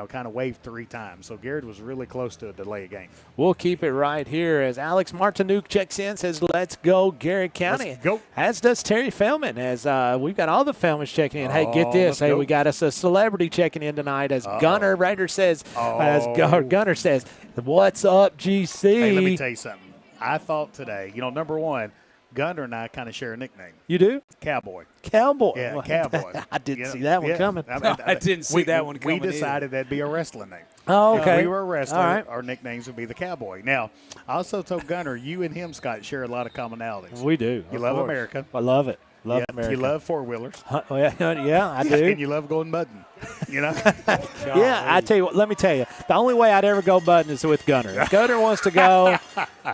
kind of waved 3 times. So Garrard was really close to a delay of game. We'll keep it right here as Alex Martinuk checks in, says, let's go, Garrett County. Let's go. As does Terry Feldman, as we've got all the Feldmans checking in. Hey, get this. Hey, we got us a celebrity checking in tonight, as Gunner Ryder says, Gunner says, what's up, GC? Hey, let me tell you something. I thought today, number one, Gunner and I kind of share a nickname. You do? Cowboy. Cowboy. Yeah, Cowboy. I didn't see that one coming. I didn't see that one coming. We decided that'd be a wrestling name. Oh, okay. If we were a wrestler, all right. Our nicknames would be the Cowboy. Now, I also told Gunner, you and him, Scott, share a lot of commonalities. We do. You love America. I love it. Love America. You love four-wheelers. Yeah, I do. And you love going mudding. Yeah, I tell you what, let me tell you, the only way I'd ever go mudding is with Gunner. If Gunner wants to go,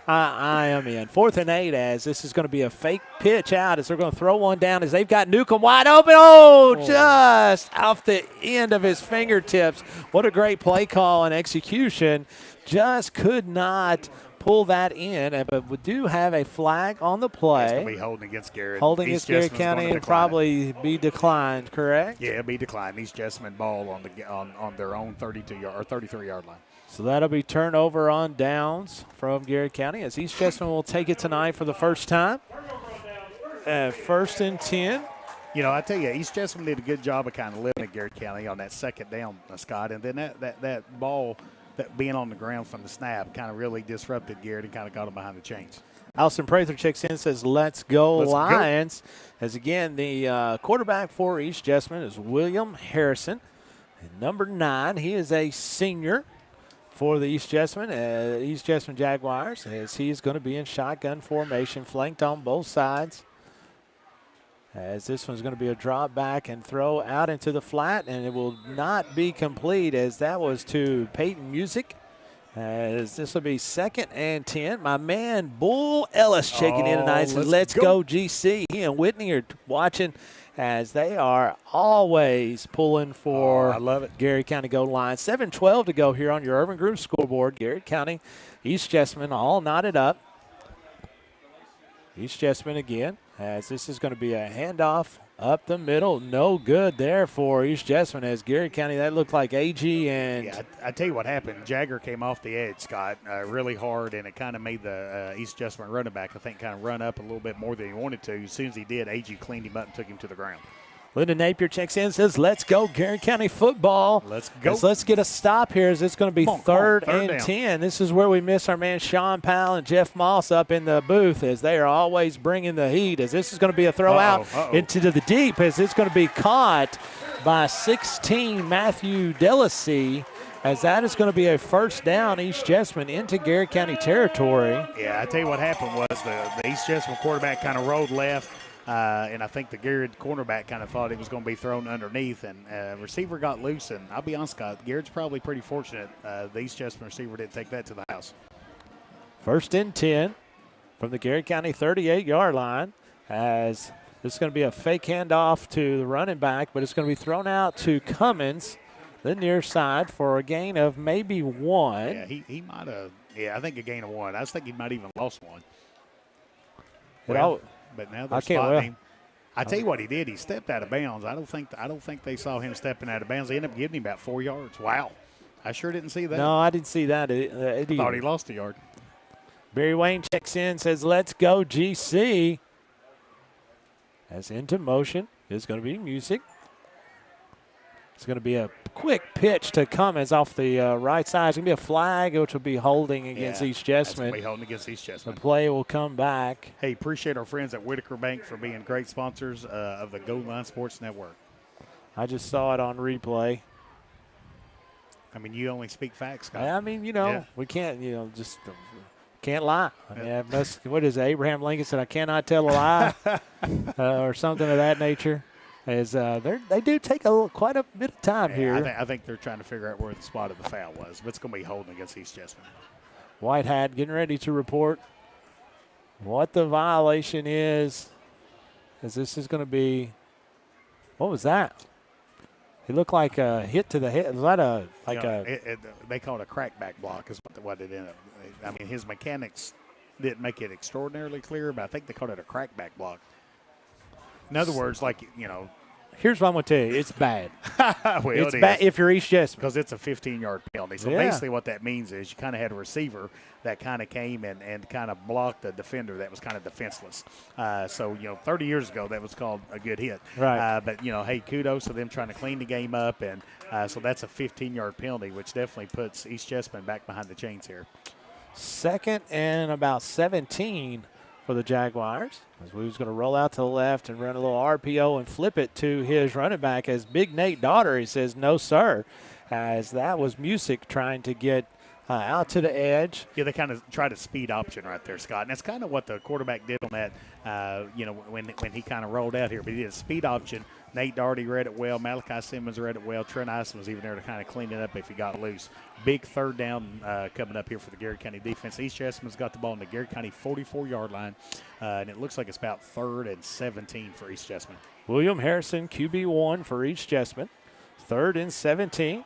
I am in. 4th and 8, as this is going to be a fake pitch out as they're going to throw one down as they've got Newcomb wide open. Just off the end of his fingertips. What a great play call and execution. Just could not pull that in, but we do have a flag on the play. It's going to be holding against Garrett. Holding against Garrett County and probably be declined, correct? Yeah, it'll be declined. East Jessamine ball on their own 32-yard or 33-yard line. So that'll be turnover on downs from Garrett County as East Jessamine will take it tonight for the first time. 1st and 10. I tell you, East Jessamine did a good job of kind of living at Garrett County on that second down, Scott, and then that ball – that being on the ground from the snap kind of really disrupted Garrett and kind of got him behind the chains. Allison Prather checks in and says, let's go Lions. As again, the quarterback for East Jessamine is William Harrison. And number 9, he is a senior for the East Jessamine Jaguars, as he is going to be in shotgun formation, flanked on both sides. As this one's going to be a drop back and throw out into the flat, and it will not be complete as that was to Peyton Music. As this will be 2nd and 10. My man Bull Ellis checking in tonight says, let's go GC. He and Whitney are watching as they are always pulling for I love it. Garrett County goal line. 7:12 to go here on your Urban Group scoreboard. Garrett County, East Jessamine all knotted up. East Jessamine again, as this is going to be a handoff up the middle. No good there for East Jessamine as Garrett County. That looked like AG and. Yeah, I tell you what happened. Jagger came off the edge, Scott, really hard, and it kind of made the East Jessamine running back, I think, kind of run up a little bit more than he wanted to. As soon as he did, AG cleaned him up and took him to the ground. Linda Napier checks in and says, let's go Garrett County football. Let's go. Let's get a stop here as it's going to be third and 10. This is where we miss our man Sean Powell and Jeff Moss up in the booth as they are always bringing the heat, as this is going to be a throw out into the deep as it's going to be caught by 16 Matthew Delacy, as that is going to be a first down East Jessamine into Garrett County territory. Yeah, I tell you what happened was the East Jessamine quarterback kind of rolled left. And I think the Garrett cornerback kind of thought it was going to be thrown underneath, and receiver got loose. And I'll be honest, Scott, Garrett's probably pretty fortunate. The East Jessamine receiver didn't take that to the house. 1st and 10 from the Garrett County 38-yard line, as this is going to be a fake handoff to the running back, but it's going to be thrown out to Cummins, the near side, for a gain of maybe 1. Yeah, he might have. Yeah, I think a gain of 1. I think he might even lost 1. But now they're spotting him. I tell you what he did. He stepped out of bounds. I don't think they saw him stepping out of bounds. They ended up giving him about 4 yards. Wow. I sure didn't see that. No, I didn't see that. Thought he lost a yard. Barry Wayne checks in, says, let's go GC. As into motion is going to be Music. It's going to be a quick pitch to Cummins off the right side. It's going to be a flag, which will be holding against East Jessamine. Be holding against East Jessamine. The play will come back. Hey, appreciate our friends at Whitaker Bank for being great sponsors of the Gold Line Sports Network. I just saw it on replay. I mean, you only speak facts, Scott. I mean, we can't, just can't lie. I mean, what is it? Abraham Lincoln said, I cannot tell a lie, or something of that nature. As they do take quite a bit of time here. I think they're trying to figure out where the spot of the foul was, but it's going to be holding against East Jessamine. White Hat getting ready to report what the violation is, as this is going to be, what was that? It looked like a hit to the head. Was that they call it a crackback block is what it ended up. I mean, his mechanics didn't make it extraordinarily clear, but I think they called it a crackback block. In other words, Here's what I'm going to tell you. It's bad. Well, it's bad if you're East Jessamine. Because it's a 15-yard penalty. So basically what that means is you kind of had a receiver that kind of came and kind of blocked a defender that was kind of defenseless. So, 30 years ago that was called a good hit. Right. But, hey, kudos to them trying to clean the game up. And so that's a 15-yard penalty, which definitely puts East Jessamine back behind the chains here. 2nd and about 17 for the Jaguars. As we was going to roll out to the left and run a little RPO and flip it to his running back as Big Nate Daughter. He says, no, sir, as that was Music trying to get out to the edge. Yeah, they kind of tried a speed option right there, Scott. And that's kind of what the quarterback did on that, when he kind of rolled out here. But he did a speed option. Nate Daugherty read it well. Malachi Simmons read it well. Trent Ison was even there to kind of clean it up if he got loose. Big 3rd down coming up here for the Garrard County defense. East Jessamine's got the ball on the Garrard County 44-yard line, and it looks like it's about 3rd and 17 for East Jessamine. William Harrison, QB1 for East Jessamine. 3rd and 17.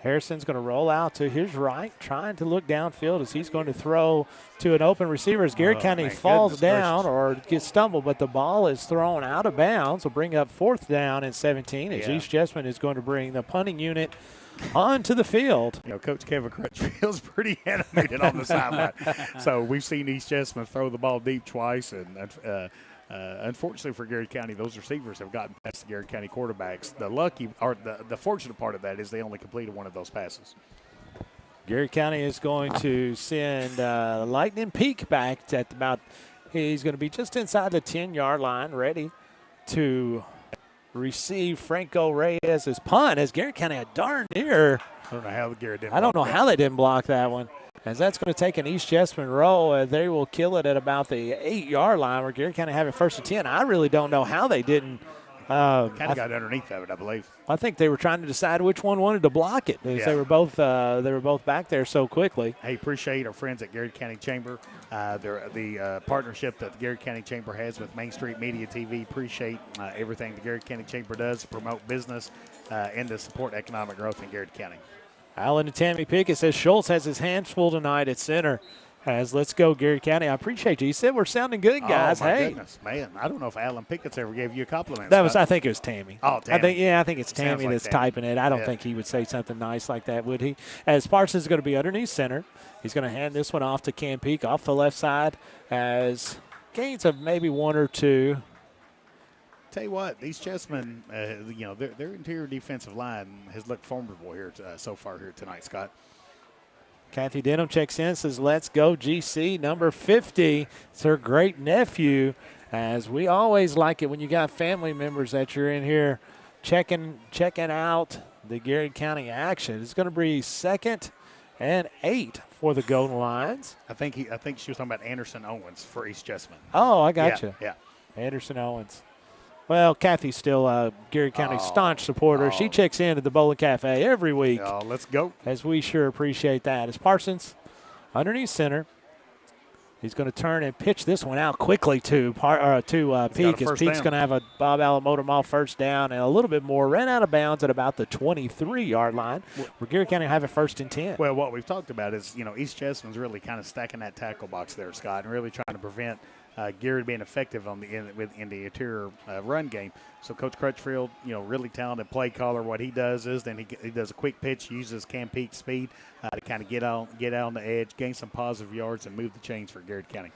Harrison's going to roll out to his right, trying to look downfield as he's going to throw to an open receiver as Garrard County falls down or gets stumbled, but the ball is thrown out of bounds. Will bring up 4th down and 17 as East Jessamine is going to bring the punting unit onto the field. Coach Kevin Crutchfield's pretty animated on the sideline. So we've seen East Jessamine throw the ball deep twice, and unfortunately for Garrard County, those receivers have gotten past the Garrard County quarterbacks. The fortunate part of that is they only completed one of those passes. Garrard County is going to send Lightning Peak back at he's going to be just inside the 10-yard line, ready to receive Franco Reyes' punt as Garrard County had darn near. I don't know how Garrard didn't. I don't know how they didn't block that one. As that's going to take an East Jessamine roll, they will kill it at about the 8-yard line where Garrard County have it 1st and 10. I really don't know how they didn't. Kind of got underneath of it, I believe. I think they were trying to decide which one wanted to block it. They were both back there so quickly. Hey, appreciate our friends at Garrard County Chamber. The partnership that the Garrard County Chamber has with Main Street Media TV. Appreciate everything the Garrard County Chamber does to promote business and to support economic growth in Garrard County. Alan and Tammy Pickett says Schultz has his hands full tonight at center. As let's go, Garrard County. I appreciate you. You said we're sounding good, guys. Oh, my goodness, man. I don't know if Alan Pickett's ever gave you a compliment. I think it was Tammy. Oh, Tammy. I think it's Tammy that's typing it. I don't think he would say something nice like that, would he? As Parsons is going to be underneath center. He's going to hand this one off to Cam Peak off the left side as gains of maybe 1 or 2. Tell you what, East Jessamine, their interior defensive line has looked formidable here so far here tonight, Scott. Kathy Denham checks in, says, let's go, GC, number 50. It's her great nephew, as we always like it when you got family members that you're in here checking out the Garrard County action. It's going to be 2nd and 8 for the Golden Lions. I think she was talking about Anderson Owens for East Jessamine. Oh, I got you. Yeah. Anderson Owens. Well, Kathy's still a Garrard County staunch supporter. She checks in at the Bowling Cafe every week. Oh, let's go. As we sure appreciate that. As Parsons underneath center, he's going to turn and pitch this one out quickly to Peak. As Peak's going to have a Bob Allen Motor Mall 1st down and a little bit more. Ran out of bounds at about the 23-yard line. Where Garrard County have it 1st and 10. Well, what we've talked about is, East Jessamine's really kind of stacking that tackle box there, Scott, and really trying to prevent Garrard being effective in the interior run game. So Coach Crutchfield, really talented play caller. What he does is then he does a quick pitch, uses Cam Peak's speed to kind of get out on the edge, gain some positive yards, and move the chains for Garrard County.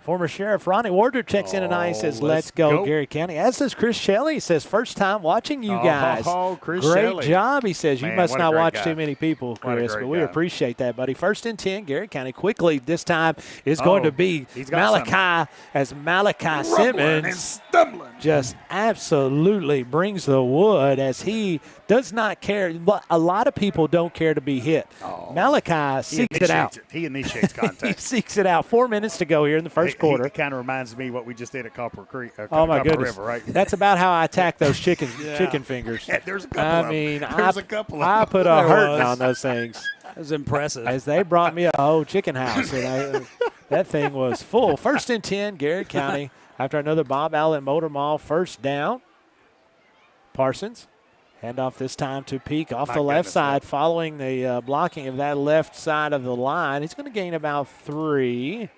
Former Sheriff Ronnie Warder checks in tonight and says, let's go, Garrard County. As does Chris Shelley. He says, first time watching you guys. Chris Great Shelley. job, he says. You must not watch too many people, Chris, but we guy. appreciate that, buddy. 1st and 10, Garrard County quickly this time is going to be Malachi Simmons just absolutely brings the wood as he does not care. A lot of people don't care to be hit. Malachi seeks it out. He initiates contact. He seeks it out. 4 minutes to go here in the first quarter. It kind of reminds me what we just did at Copper Creek. Oh, my Copper goodness. River, right? That's about how I attack those chicken fingers. Yeah, there's a couple of them. I put a hurting on those things. That was impressive. As they brought me a whole chicken house. And that thing was full. 1st and 10, Garrard County. After another Bob Allen Motor Mall 1st down. Parsons. Handoff this time to Peak off the left side, following the blocking of that left side of the line. He's going to gain about 3.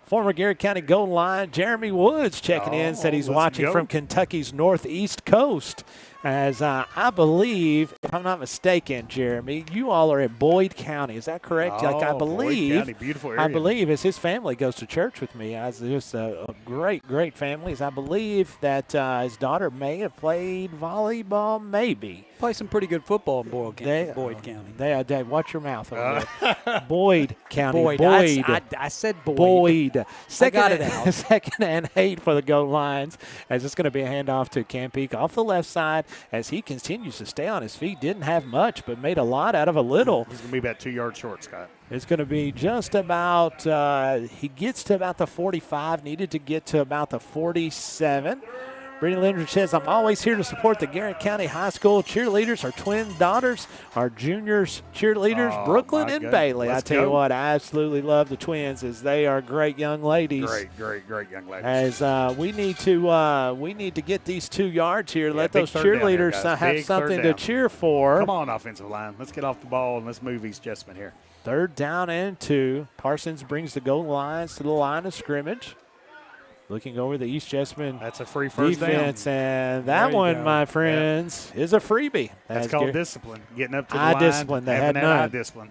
Former Garrett County Golden Lion Jeremy Woods checking in, said he's watching from Kentucky's northeast coast. As I believe, if I'm not mistaken, Jeremy, you all are in Boyd County. Is that correct? I believe. Boyd County, beautiful area. I believe as his family goes to church with me. As just a great family. As I believe that his daughter may have played volleyball, maybe. Play some pretty good football in Boyd County. They watch your mouth over there. Boyd County. Boyd. I said Boyd. Boyd. Second and 8 for the Gold Lions, as it's going to be a handoff to Cam Peak off the left side as he continues to stay on his feet. Didn't have much, but made a lot out of a little. He's going to be about 2 yards short, Scott. It's going to be just about, he gets to about the 45, needed to get to about the 47. Brittany Linder says, I'm always here to support the Garrett County High School cheerleaders. Our twin daughters, our juniors cheerleaders, Brooklyn and Bailey. I tell you what, I absolutely love the twins as they are great young ladies. Great young ladies. As we need to get these 2 yards here. Let those cheerleaders have something to cheer for. Come on, offensive line. Let's get off the ball and let's move East Jessamine here. 3rd down and 2. Parsons brings the Golden Lions to the line of scrimmage. Looking over the East Jessamine That's a free first defense, down. And that one, my friends, is a freebie. That's called discipline. Getting up to the eye line. discipline. They had none. Eye discipline.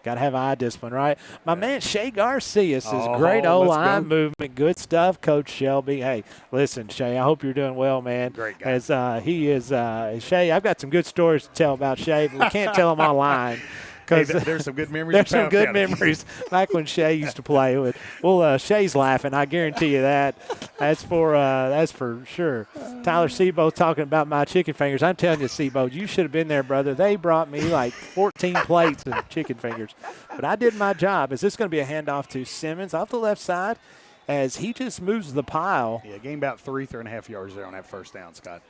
Got to have eye discipline, right? My man Shay Garcia says, great O-line movement. Good stuff, Coach Shelby. Hey, listen, Shay, I hope you're doing well, man. Great guy. As he is, Shay, I've got some good stories to tell about Shay, but we can't tell them online. Hey, there's some good memories. There's some good memories back when Shay used to play with. Well, Shay's laughing. I guarantee you that. That's for sure. Tyler Sebo talking about my chicken fingers. I'm telling you, Sebo, you should have been there, brother. They brought me like 14 plates of chicken fingers. But I did my job. Is this going to be a handoff to Simmons off the left side as he just moves the pile? Yeah, gained about 3.5 yards there on that first down, Scott.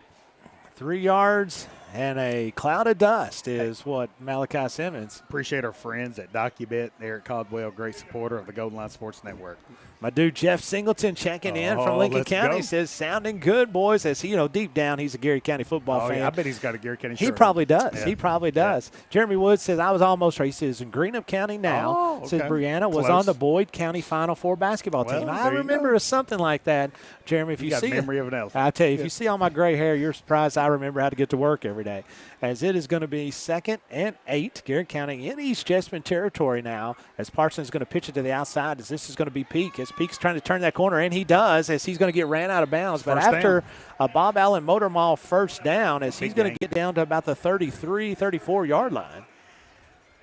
3 yards and a cloud of dust is what Malachi Simmons. Appreciate our friends at DocuBit. Eric Caldwell, great supporter of the Golden Line Sports Network. My dude Jeff Singleton checking in from Lincoln County says, sounding good, boys. As he, deep down, he's a Garrett County football fan. Yeah, I bet he's got a Garrett County shirt. He probably does. Yeah. He probably does. Yeah. Jeremy Woods says, I was almost right. He says, in Greenup County now. Says, Brianna was on the Boyd County Final Four basketball team. I remember something like that. Jeremy, if you see memory of an elephant. I tell you, if you see all my gray hair, you're surprised I remember how to get to work every day. As it is going to be 2nd and 8, Garrett County in East Jessamine territory now, as Parsons is going to pitch it to the outside, as this is going to be Peak, as Peak's trying to turn that corner, and he does, as he's going to get ran out of bounds. But after a Bob Allen Motor Mall first down, as he's going to get down to about the 33, 34-yard line.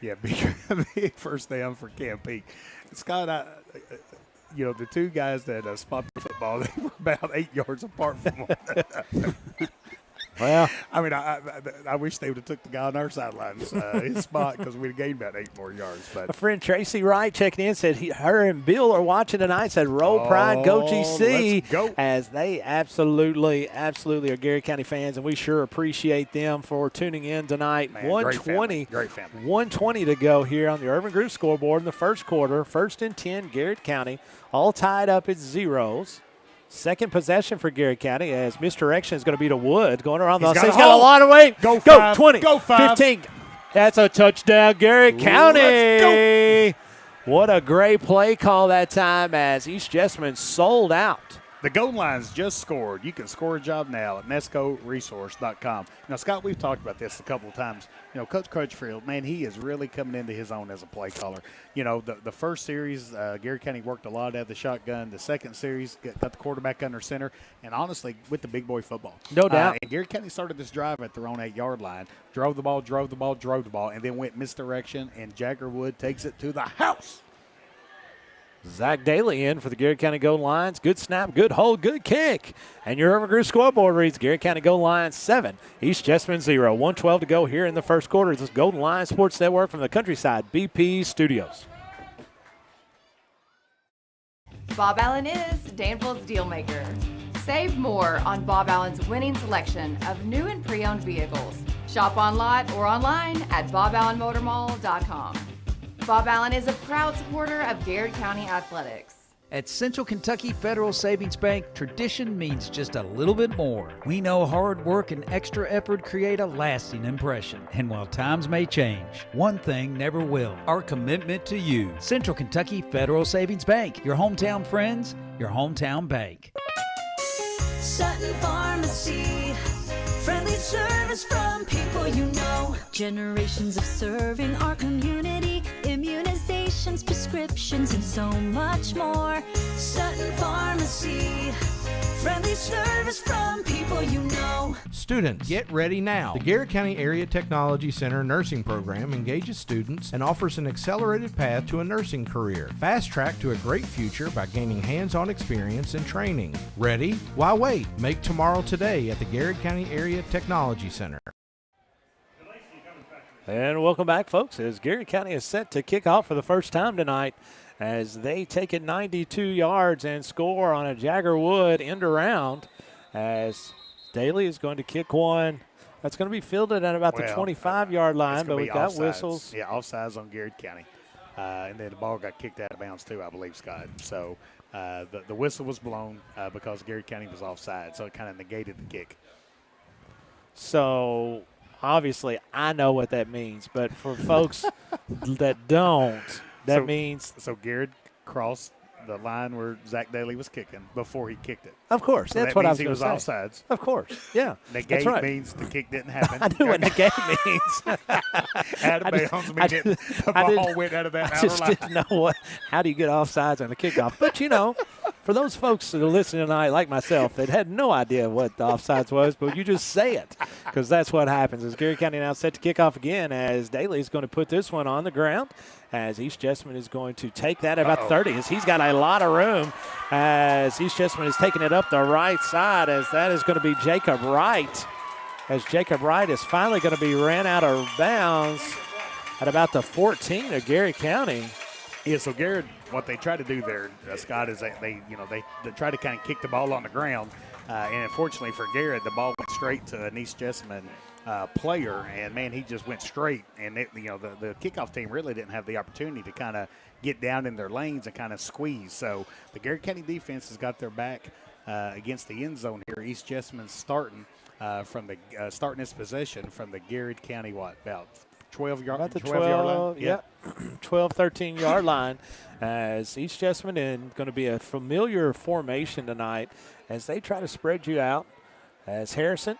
Yeah, big first down for Cam Peak. Scott, the two guys that spot the football, they were about 8 yards apart from one another. Well, I mean, I wish they would have took the guy on our sidelines, his spot, because we'd have gained about 8 more yards. But my friend Tracy Wright checking in said her and Bill are watching tonight. Said Roll Pride, Go GC, let's go. As they absolutely are Garrett County fans, and we sure appreciate them for tuning in tonight. Man, 120, great family. 120 to go here on the Urban Group scoreboard in the first quarter. 1st and 10, Garrett County, all tied up at zeros. Second possession for Garrett County as misdirection is going to be to Wood. Going around the outside. He's got a lot of weight. Go 5. 20. Go 5. 15. That's a touchdown, Garrett County. Let's go. What a great play call that time as East Jessamine sold out. The Golden Lions just scored. You can score a job now at nescoresource.com. Now, Scott, we've talked about this a couple of times. Coach Crutchfield, man, he is really coming into his own as a play caller. The first series, Garrett County worked a lot out of the shotgun. The second series, got the quarterback under center. And honestly, with the big boy football. No doubt. And Garrett County started this drive at their own 8-yard line. Drove the ball, and then went misdirection. And Jagger Wood takes it to the house. Zach Daly in for the Garrett County Golden Lions. Good snap, good hold, good kick. And your Urban Group scoreboard reads Garrett County Golden Lions 7, East Jessamine 0. 112 to go here in the first quarter. This is Golden Lions Sports Network from the Countryside BP Studios. Bob Allen is Danville's deal maker. Save more on Bob Allen's winning selection of new and pre-owned vehicles. Shop on lot or online at boballenmotormall.com. Bob Allen is a proud supporter of Garrett County Athletics. At Central Kentucky Federal Savings Bank, tradition means just a little bit more. We know hard work and extra effort create a lasting impression. And while times may change, one thing never will: our commitment to you. Central Kentucky Federal Savings Bank, your hometown friends, your hometown bank. Sutton Pharmacy, friendly service from people you know. Generations of serving our community, immunizations, prescriptions, and so much more. Sutton Pharmacy, friendly service from people you know. Students, get ready now. The Garrett County Area Technology Center nursing program engages students and offers an accelerated path to a nursing career. Fast track to a great future by gaining hands-on experience and training. Ready? Why wait? Make tomorrow today at the Garrett County Area Technology Center. And welcome back, folks, as Garrett County is set to kick off for the first time tonight as they take it 92 yards and score on a Jaguar Wood end around, as Daly is going to kick one that's going to be fielded at about the 25-yard line, but we've got offsides. whistles. Yeah, offsides on Garrett County. And then the ball got kicked out of bounds too, I believe, Scott. So the whistle was blown because Garrett County was offside, so it kind of negated the kick. So obviously I know what that means, but for folks that don't, that means. So Garrett crossed the line where Zach Daly was kicking before he kicked it. Of course, so that's that what I means was he was going to say. offsides. Of course, yeah. Negate that's right. means the kick didn't happen. I knew what negate means. Out of bounds means the ball went out of that I just outer line. didn't know how do you get offsides on a kickoff. But, you know, for those folks that are listening tonight, like myself, that had no idea what the offsides was, but you just say it because that's what happens. As Garrett County now set to kick off again, as Daly is going to put this one on the ground, as East Jessamine is going to take that at about 30, as he's got a lot of room, as East Jessamine is taking it up the right side, as that is going to be Jacob Wright, as Jacob Wright is finally going to be ran out of bounds at about the 14 of Garrett County. Yeah, so Garrett, what they try to do there, Scott, is they try to kind of kick the ball on the ground, and unfortunately for Garrett, the ball went straight to an East Jessamine player, and man, he just went straight. And the kickoff team really didn't have the opportunity to kind of get down in their lanes and kind of squeeze. So the Garrett County defense has got their back against the end zone here. East Jessamine starting starting this possession from the Garrett County about 12 yard, about the 12-yard line. Yeah, 12, 13-yard line, as East Jessamine in going to be a familiar formation tonight as they try to spread you out. As Harrison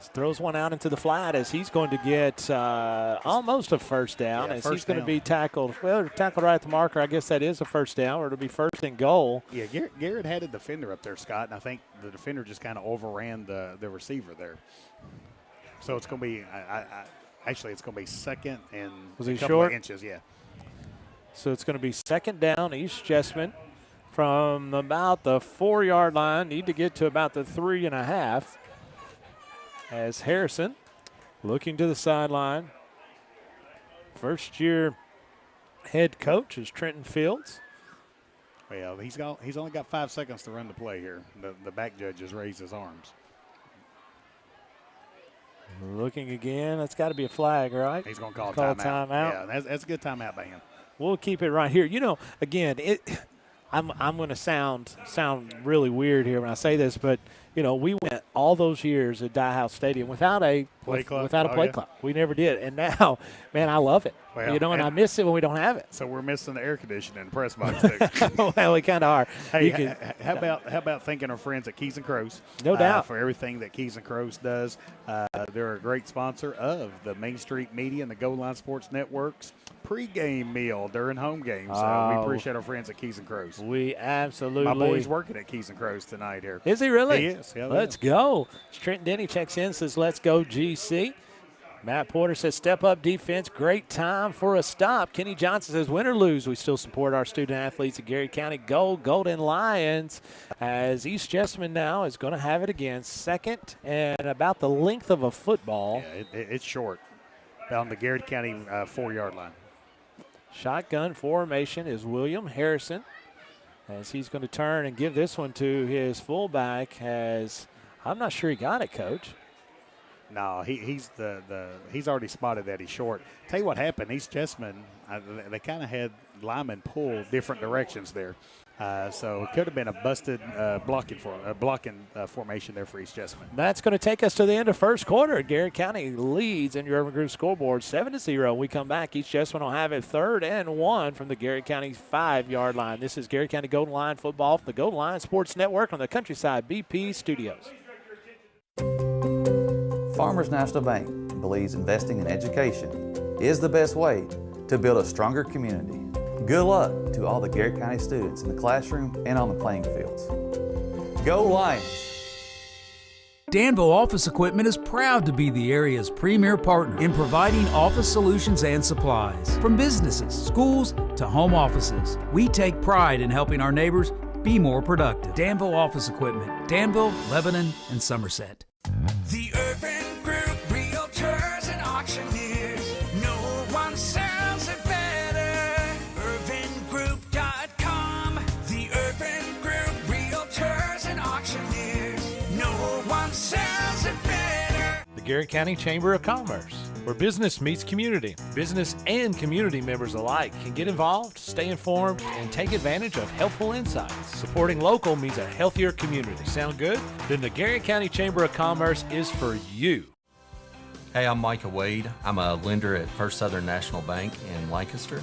throws one out into the flat, as he's going to get almost a first down, as he's going to be tackled. Well, tackled right at the marker. I guess that is a first down, or it'll be first and goal. Yeah, Garrett had a defender up there, Scott, and I think the defender just kind of overran the receiver there. So it's going to be actually, it's going to be second and Was he a couple short? of inches, yeah. So it's going to be second down, East Jessamine, from about the 4-yard line. Need to get to about the 3.5. As Harrison looking to the sideline. First-year head coach is Trenton Fields. Well, he's only got 5 seconds to run the play here. The back judge has raised his arms. Looking again. That's got to be a flag, right? He's going to call a timeout. Yeah, that's a good timeout by him. We'll keep it right here. You know, again, I'm going to sound really weird here when I say this, but you know, we went all those years at Dye House Stadium without a play clock. We never did, and now, man, I love it. Well, you know, and I miss it when we don't have it. So we're missing the air conditioning in the press box too. Well, we kind of are. Hey, how about thanking our friends at Keys and Crows? No doubt for everything that Keys and Crows does. They're a great sponsor of the Main Street Media and the Goal Line Sports Network's pregame meal during home games. We appreciate our friends at Keys and Crows. We absolutely. My boy's working at Keys and Crows tonight here. Is he really? He is. Yeah, let's go. Trenton Denny checks in, says, let's go, GC. Matt Porter says, step up defense. Great time for a stop. Kenny Johnson says, win or lose, we still support our student athletes at Garrett County. Go Golden Lions, as East Jessamine now is going to have it again. Second and about the length of a football. Yeah, it's short on the Garrett County 4-yard line. Shotgun formation is William Harrison, as he's going to turn and give this one to his fullback, as I'm not sure he got it, Coach. No, he's already spotted that he's short. Tell you what happened, East Jessamine, they kind of had linemen pull different directions there. So it could have been a busted blocking formation there for East Jessamine. That's going to take us to the end of first quarter. Garrett County leads in your Urban Group scoreboard 7-0. We come back. East Jessamine will have it 3rd and 1 from the Garrett County 5-yard line. This is Garrett County Golden Line football from the Golden Line Sports Network on the Countryside BP Studios. Farmers National Bank believes investing in education is the best way to build a stronger community. Good luck to all the Garrett County students in the classroom and on the playing fields. Go Lions! Danville Office Equipment is proud to be the area's premier partner in providing office solutions and supplies. From businesses, schools, to home offices, we take pride in helping our neighbors be more productive. Danville Office Equipment, Danville, Lebanon, and Somerset. The Urban Group Realtors and Auctioneers. No one sells it better. UrbanGroup.com. The Urban Group Realtors and Auctioneers. No one sells it better. The Garrett County Chamber of Commerce, where business meets community. Business and community members alike can get involved, stay informed, and take advantage of helpful insights. Supporting local means a healthier community. Sound good? Then the Garrett County Chamber of Commerce is for you. Hey, I'm Micah Wade. I'm a lender at First Southern National Bank in Lancaster.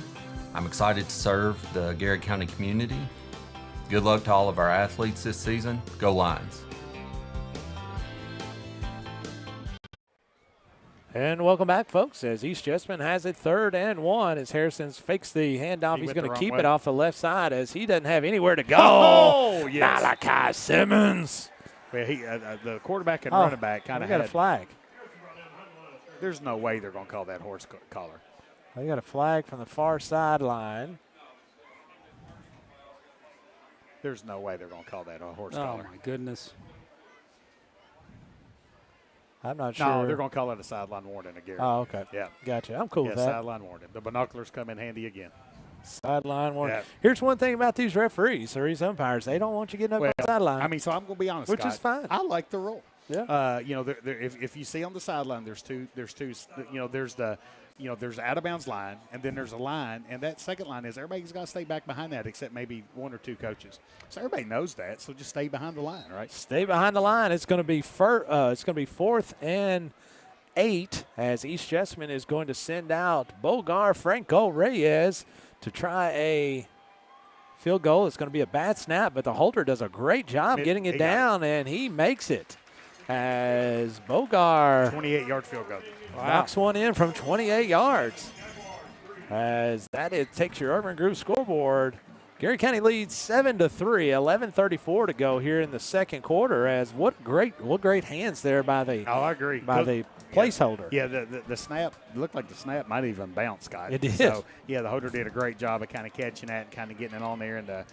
I'm excited to serve the Garrett County community. Good luck to all of our athletes this season. Go Lions! And welcome back, folks, as East Jessamine has it 3rd and 1 as Harrison fakes the handoff. He's going to keep it off the left side as he doesn't have anywhere to go. Oh, yes. Malachi Simmons. Well, the quarterback and running back kind of got a flag. There's no way they're going to call that horse collar. They got a flag from the far sideline. There's no way they're going to call that a horse collar. Oh, my goodness. I'm not sure. No, they're going to call it a sideline warning again. Oh, okay. Yeah. Gotcha. I'm cool with that. Sideline warning. The binoculars come in handy again. Sideline warning. Yeah. Here's one thing about these referees or these umpires. They don't want you getting up on the sideline. I mean, so I'm going to be honest, Which Scott, is fine. I like the rule. Yeah. If you see on the sideline, there's two. There's out of bounds line, and then there's a line, and that second line is everybody's got to stay back behind that, except maybe 1 or 2 coaches. So everybody knows that. So just stay behind the line, right? Stay behind the line. It's going to be 4th and 8 as East Jessamine is going to send out Bogar Franco Reyes to try a field goal. It's going to be a bad snap, but the holder does a great job getting it down, and he makes it as Bogar 28-yard field goal. knocks one in from 28 yards. As that it takes your Urban Group scoreboard. Garrett County leads 7-3, 11:34 to go here in the second quarter. As what great hands there by the I agree by the placeholder. Yeah, the snap looked like the snap might even bounce, Scott. It did. So yeah, the holder did a great job of kind of catching that and kind of getting it on there. And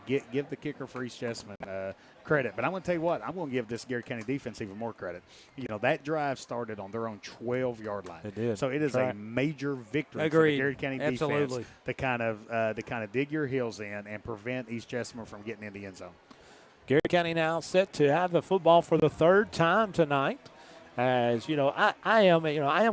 give the kicker for East Jessamine credit. But I'm going to tell you what, I'm going to give this Garrett County defense even more credit. That drive started on their own 12-yard line. It did. So it is a major victory for the Garrett County defense to kind of dig your heels in and prevent East Jessamine from getting in the end zone. Garrett County now set to have the football for the 3rd time tonight. As you know, I am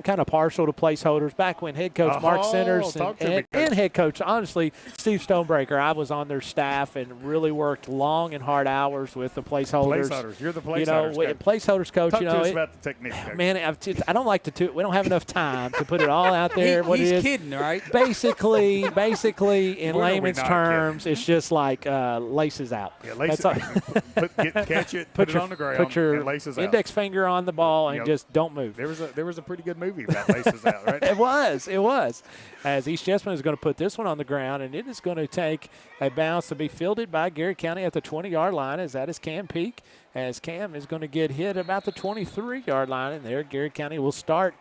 kind of partial to placeholders. Back when head coach Mark Centers and head coach, honestly, Steve Stonebreaker, I was on their staff and really worked long and hard hours with the placeholders. You're the placeholders coach. Placeholders coach. Talk to us about the technique. Man, I don't like to. We don't have enough time to put it all out there. He's kidding, right? Basically, in layman's terms, it's just like laces out. Yeah, laces. Catch it, put it on the ground, put your and laces out. Index finger on the ball and just don't move. There was a pretty good movie about laces out, right? It was. As East Jessamine is going to put this one on the ground, and it is going to take a bounce to be fielded by Garrett County at the 20-yard line, as that is Cam Peak, as Cam is going to get hit about the 23-yard line, and there Garrett County will start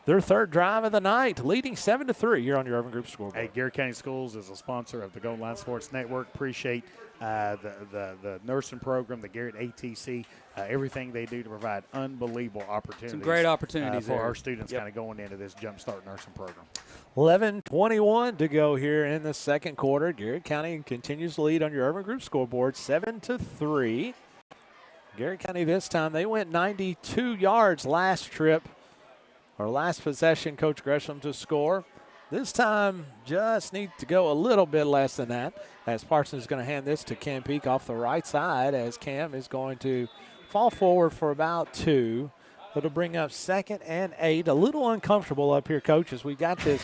their 3rd drive of the night, leading 7-3 here on your Urban Group scoreboard. Hey, Garrett County Schools is a sponsor of the Golden Line Sports Network. Appreciate the nursing program, the Garrett ATC, everything they do to provide unbelievable opportunities. Some great opportunities for our students kind of going into this Jumpstart nursing program. 11:21 to go here in the second quarter. Garrett County continues to lead on your Urban Group scoreboard, 7-3. Garrett County this time, they went 92 yards last trip, or last possession, Coach Gresham to score. This time just need to go a little bit less than that, as Parsons is going to hand this to Cam Peak off the right side, as Cam is going to fall forward for about 2. It'll bring up 2nd and 8. A little uncomfortable up here, coaches. We got this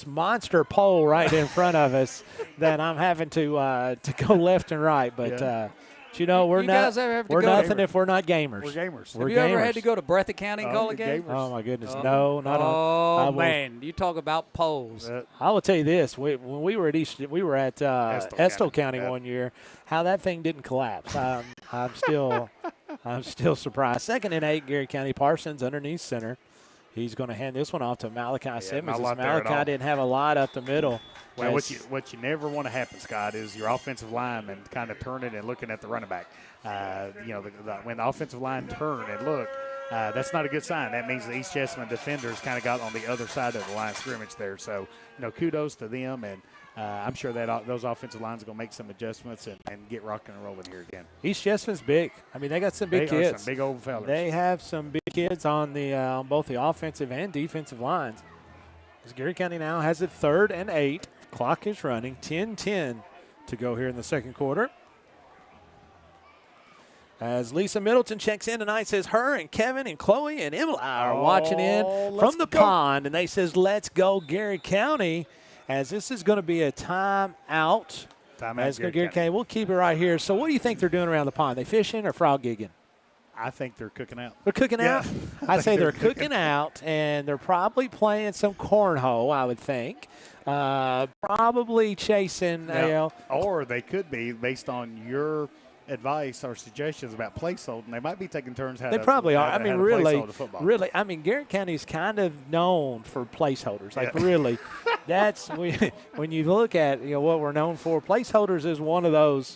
monster pole right in front of us that I'm having to go left and right, but we're nothing if we're not gamers. We're gamers. Have you ever had to go to Breathitt County and call a game? Oh, my goodness. No, not on. Oh, man. You talk about poles. I will tell you this. When we were at Estill County one year, how that thing didn't collapse. I'm still surprised. 2nd and 8, Garrett County. Parsons underneath center. He's going to hand this one off to Malachi Simmons. Malachi didn't have a lot up the middle. Well, what you never want to happen, Scott, is your offensive lineman kind of turning and looking at the running back. When the offensive line turn and look, that's not a good sign. That means the East Jessamine defenders kind of got on the other side of the line of scrimmage there. So, kudos to them, and I'm sure that those offensive lines are going to make some adjustments and get rocking and rolling here again. East Jessamine's big. I mean, they got some big kids. Some big old fellas. They have some big kids on both the offensive and defensive lines. As Garrett County now has it 3rd and 8. Clock is running. 10-10 to go here in the second quarter. As Lisa Middleton checks in tonight, says her and Kevin and Chloe and Emily are watching in from the pond, and they says, let's go Garrett County, as this is going to be a timeout. As Garrett County. We'll keep it right here. So what do you think they're doing around the pond? They fishing or frog gigging? I think they're cooking out. They're cooking out? I say they're cooking out, and they're probably playing some cornhole, I would think. Probably chasing, or they could be, based on your advice or suggestions about placeholding. They might be taking turns. They probably are. I mean, really. I mean, Garrett County is kind of known for placeholders. Like, really, that's when you look at what we're known for. Placeholders is one of those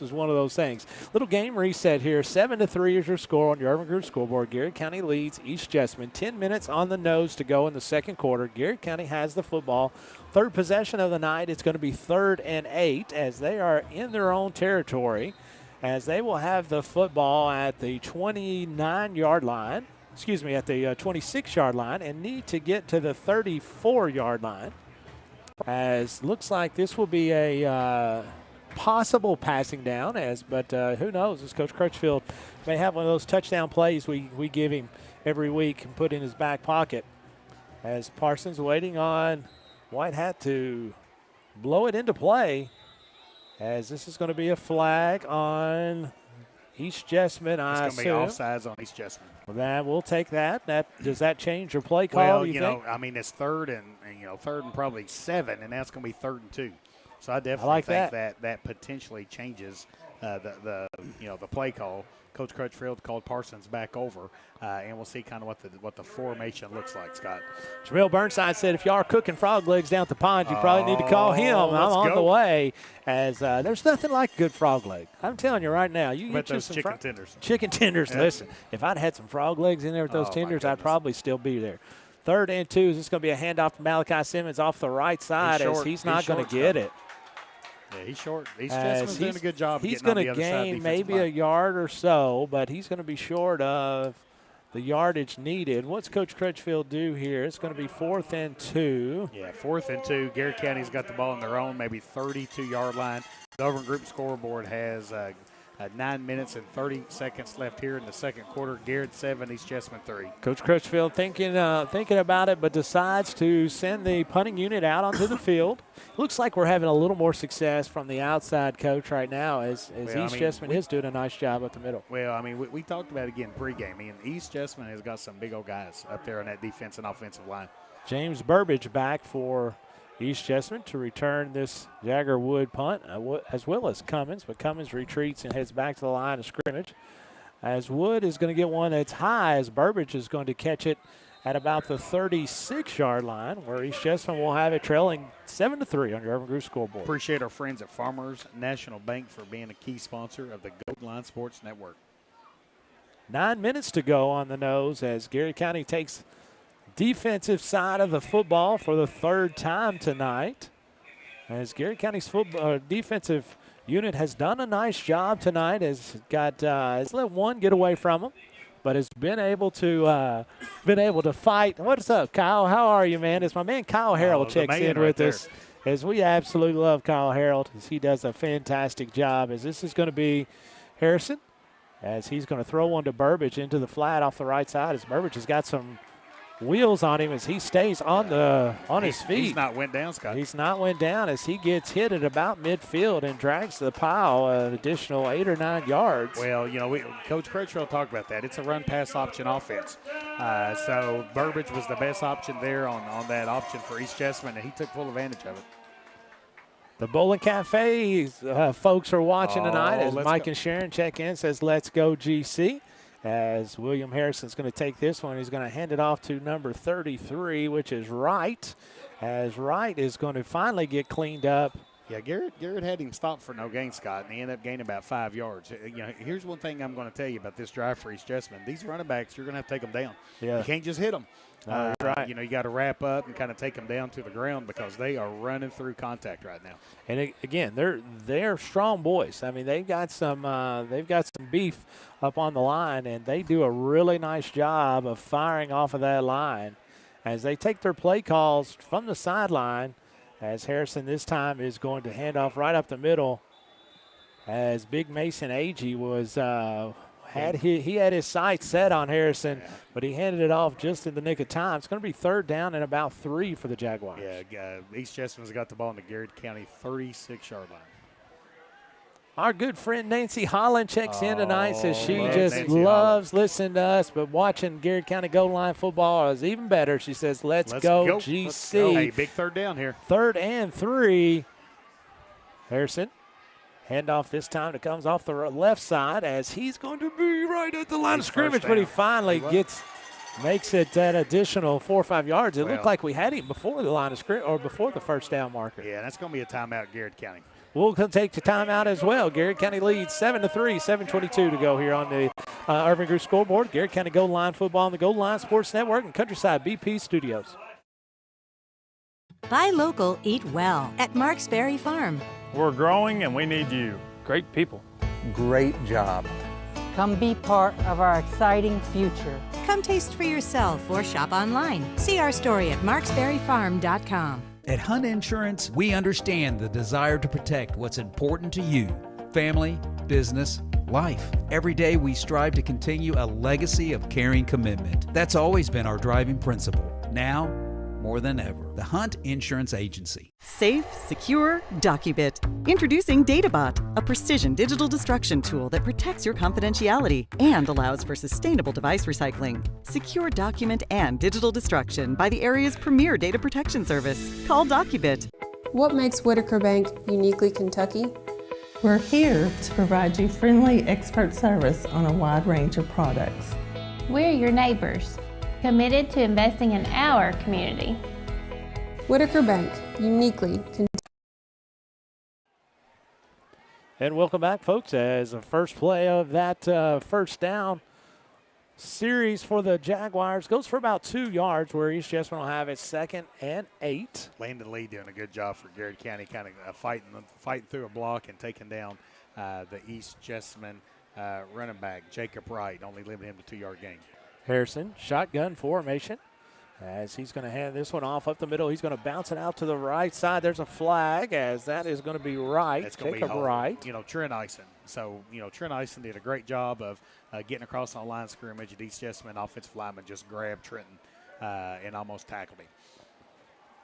things. Little game reset here. 7-3 is your score on your Urban Group scoreboard. Garrett County leads East Jessamine. 10 minutes on the nose to go in the second quarter. Garrett County has the football. Third possession of the night. It's going to be 3rd and 8 as they are in their own territory, as they will have the football at the 29-yard line, at the 26-yard line, and need to get to the 34-yard line. As looks like this will be a possible passing down, but who knows? As Coach Crutchfield may have one of those touchdown plays we give him every week and put in his back pocket. As Parsons waiting on White Hat to blow it into play, as this is going to be a flag on East Jessamine. It's going to be offsides on East Jessamine. Well, we'll take that. Does that change your play call? Well, it's 3rd and probably 7, and now it's going to be 3rd and 2. So I definitely think that potentially changes the play call. Coach Crutchfield called Parsons back over, and we'll see kind of what the formation looks like, Scott. Jamil Burnside said, if y'all are cooking frog legs down at the pond, you probably need to call him. I'm on the way, as there's nothing like good frog leg. I'm telling you right now. You get those chicken tenders. Chicken tenders. Yeah. Listen, if I'd had some frog legs in there with those tenders, I'd probably still be there. 3rd and 2. This is going to be a handoff to Malachi Simmons off the right side, as he's not going to get it. Yeah, he's short. East Jessamine's doing a good job. He's going to gain maybe a yard or so, but he's going to be short of the yardage needed. What's Coach Crutchfield do here? It's going to be 4th and 2. Yeah, 4th and 2. Garrett County's got the ball on their own, maybe 32-yard line. The Urban Group scoreboard has 9 minutes and 30 seconds left here in the second quarter. Garrett 7, East Jessamine 3. Coach Crutchfield thinking about it, but decides to send the punting unit out onto the field. Looks like we're having a little more success from the outside coach right now, as East Jessamine is doing a nice job up the middle. Well, I mean, we talked about it again pregame. I mean, East Jessamine has got some big old guys up there on that defense and offensive line. James Burbage back for East Jessamine to return this Jagger Wood punt, as well as Cummins. But Cummins retreats and heads back to the line of scrimmage, as Wood is going to get one that's high, as Burbage is going to catch it at about the 36-yard line, where East Jessamine will have it trailing 7-3 on your Urban Group scoreboard. Appreciate our friends at Farmers National Bank for being a key sponsor of the Golden Line Sports Network. 9 minutes to go on the nose, as Garrett County takes defensive side of the football for the 3rd time tonight, as Garrett County's defensive unit has done a nice job tonight, has let one get away from them. but has been able to fight. What's up, Kyle? How are you, man? It's my man Kyle Harold checks in with us, as we absolutely love Kyle Harold, as he does a fantastic job. As this is going to be Harrison, as he's going to throw one to Burbage into the flat off the right side, as Burbage has got some wheels on him as he stays on his feet. He's not went down, Scott. He's not went down as he gets hit at about midfield and drags the pile an additional 8 or 9 yards. Well, Coach Crutchfield talked about that. It's a run-pass option offense. So Burbage was the best option there on that option for East Jessamine, and he took full advantage of it. The Bowling Cafe folks are watching tonight as Mike and Sharon check in, says, let's go GC. As William Harrison's going to take this one, he's going to hand it off to number 33, which is Wright, as Wright is going to finally get cleaned up. Yeah, Garrett had him stopped for no gain, Scott, and he ended up gaining about 5 yards. Here's one thing I'm going to tell you about this drive for East Jessamine. These running backs, you're going to have to take them down. Yeah. You can't just hit them. Right. You got to wrap up and kind of take them down to the ground because they are running through contact right now. And again, they're strong boys. I mean, they've got some beef up on the line, and they do a really nice job of firing off of that line as they take their play calls from the sideline. As Harrison this time is going to hand off right up the middle, as Big Mason Agee was he had his sights set on Harrison, but he handed it off just in the nick of time. It's going to be 3rd down and about 3 for the Jaguars. Yeah, East Jessamine's got the ball in the Garrard County 36-yard line. Our good friend Nancy Holland checks in tonight, says she just Nancy loves listening to us, but watching Garrard County goal line football is even better. She says, let's go GC. Let's go. Hey, big 3rd down here. 3rd and 3. Harrison, handoff this time. It comes off the left side as he's going to be right at the line of scrimmage, but he finally makes it that additional 4 or 5 yards. It looked like we had him before the line of scrimmage or before the first down marker. Yeah, that's going to be a timeout, Garrard County. We'll take the timeout as well. Garrard County leads 7-3, 7:22 to go here on the Irving Group scoreboard. Garrard County Goal Line Football on the Goal Line Sports Network and Countryside BP Studios. Buy local, eat well at Marks Berry Farm. We're growing and we need you. Great people. Great job. Come be part of our exciting future. Come taste for yourself or shop online. See our story at marksberryfarm.com. At Hunt Insurance, we understand the desire to protect what's important to you: family, business, life. Every day we strive to continue a legacy of caring commitment. That's always been our driving principle. Now, more than ever, the Hunt Insurance Agency. Safe, secure, DocuBit. Introducing DataBot, a precision digital destruction tool that protects your confidentiality and allows for sustainable device recycling. Secure document and digital destruction by the area's premier data protection service. Call DocuBit. What makes Whitaker Bank uniquely Kentucky? We're here to provide you friendly expert service on a wide range of products. We're your neighbors, committed to investing in our community. Whitaker Bank, uniquely Kentucky. And welcome back, folks, as the first play of that first down series for the Jaguars goes for about 2 yards, where East Jessamine will have it 2nd and 8. Landon Lee doing a good job for Garrard County, kind of fighting through a block and taking down the East Jessamine running back, Jacob Wright, only limiting him to 2-yard gain. Harrison, shotgun formation, as he's going to hand this one off up the middle. He's going to bounce it out to the right side. There's a flag, as that is going to be Wright, Jacob Wright. Trent Ison. So, Trent Ison did a great job of getting across on the line of scrimmage. At East Jessamine, offensive lineman just grabbed Trenton and almost tackled him.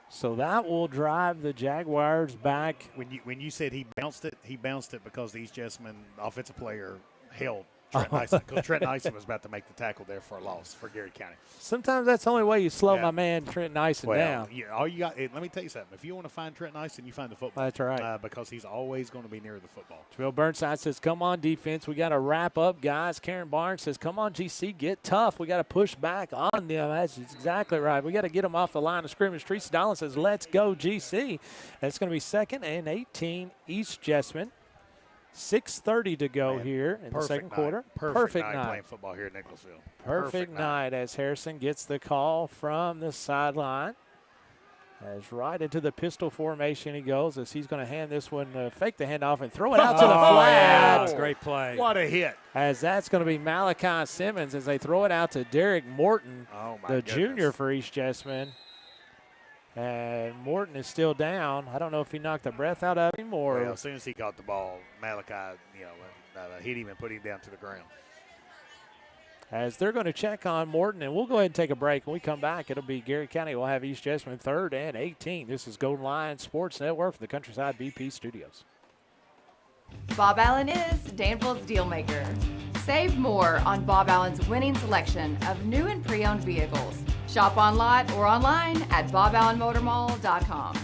So that will drive the Jaguars back. When you said he bounced it because the East Jessamine offensive player held Trent Ison, because Trent Ison was about to make the tackle there for a loss for Garrard County. Sometimes that's the only way you slow my man Trent Ison down. Yeah, all you got. Let me tell you something. If you want to find Trent Ison, you find the football. That's right. Because he's always going to be near the football. Terrell Burnside says, "Come on, defense. We got to wrap up, guys." Karen Barnes says, "Come on, GC, get tough. We got to push back on them." That's exactly right. We got to get them off the line of scrimmage. Teresa Dolan says, "Let's go, GC." That's going to be 2nd and 18, East Jessamine. 6:30 to go here in the second quarter. Perfect night playing football here at Nicholasville. Perfect night as Harrison gets the call from the sideline. As right into the pistol formation he goes as he's going to hand this one, fake the handoff and throw it out to the flat. That's a great play. What a hit. As that's going to be Malachi Simmons as they throw it out to Derek Morton, the junior for East Jessamine. And Morton is still down. I don't know if he knocked the breath out of him or. Well, as soon as he caught the ball, Malachi, hit him and put him down to the ground. As they're going to check on Morton, and we'll go ahead and take a break. When we come back, it'll be Garrett County. We'll have East Jessamine 3rd and 18. This is Golden Lion Sports Network for the Countryside BP Studios. Bob Allen is Danville's deal maker. Save more on Bob Allen's winning selection of new and pre-owned vehicles. Shop on lot or online at boballenmotormall.com.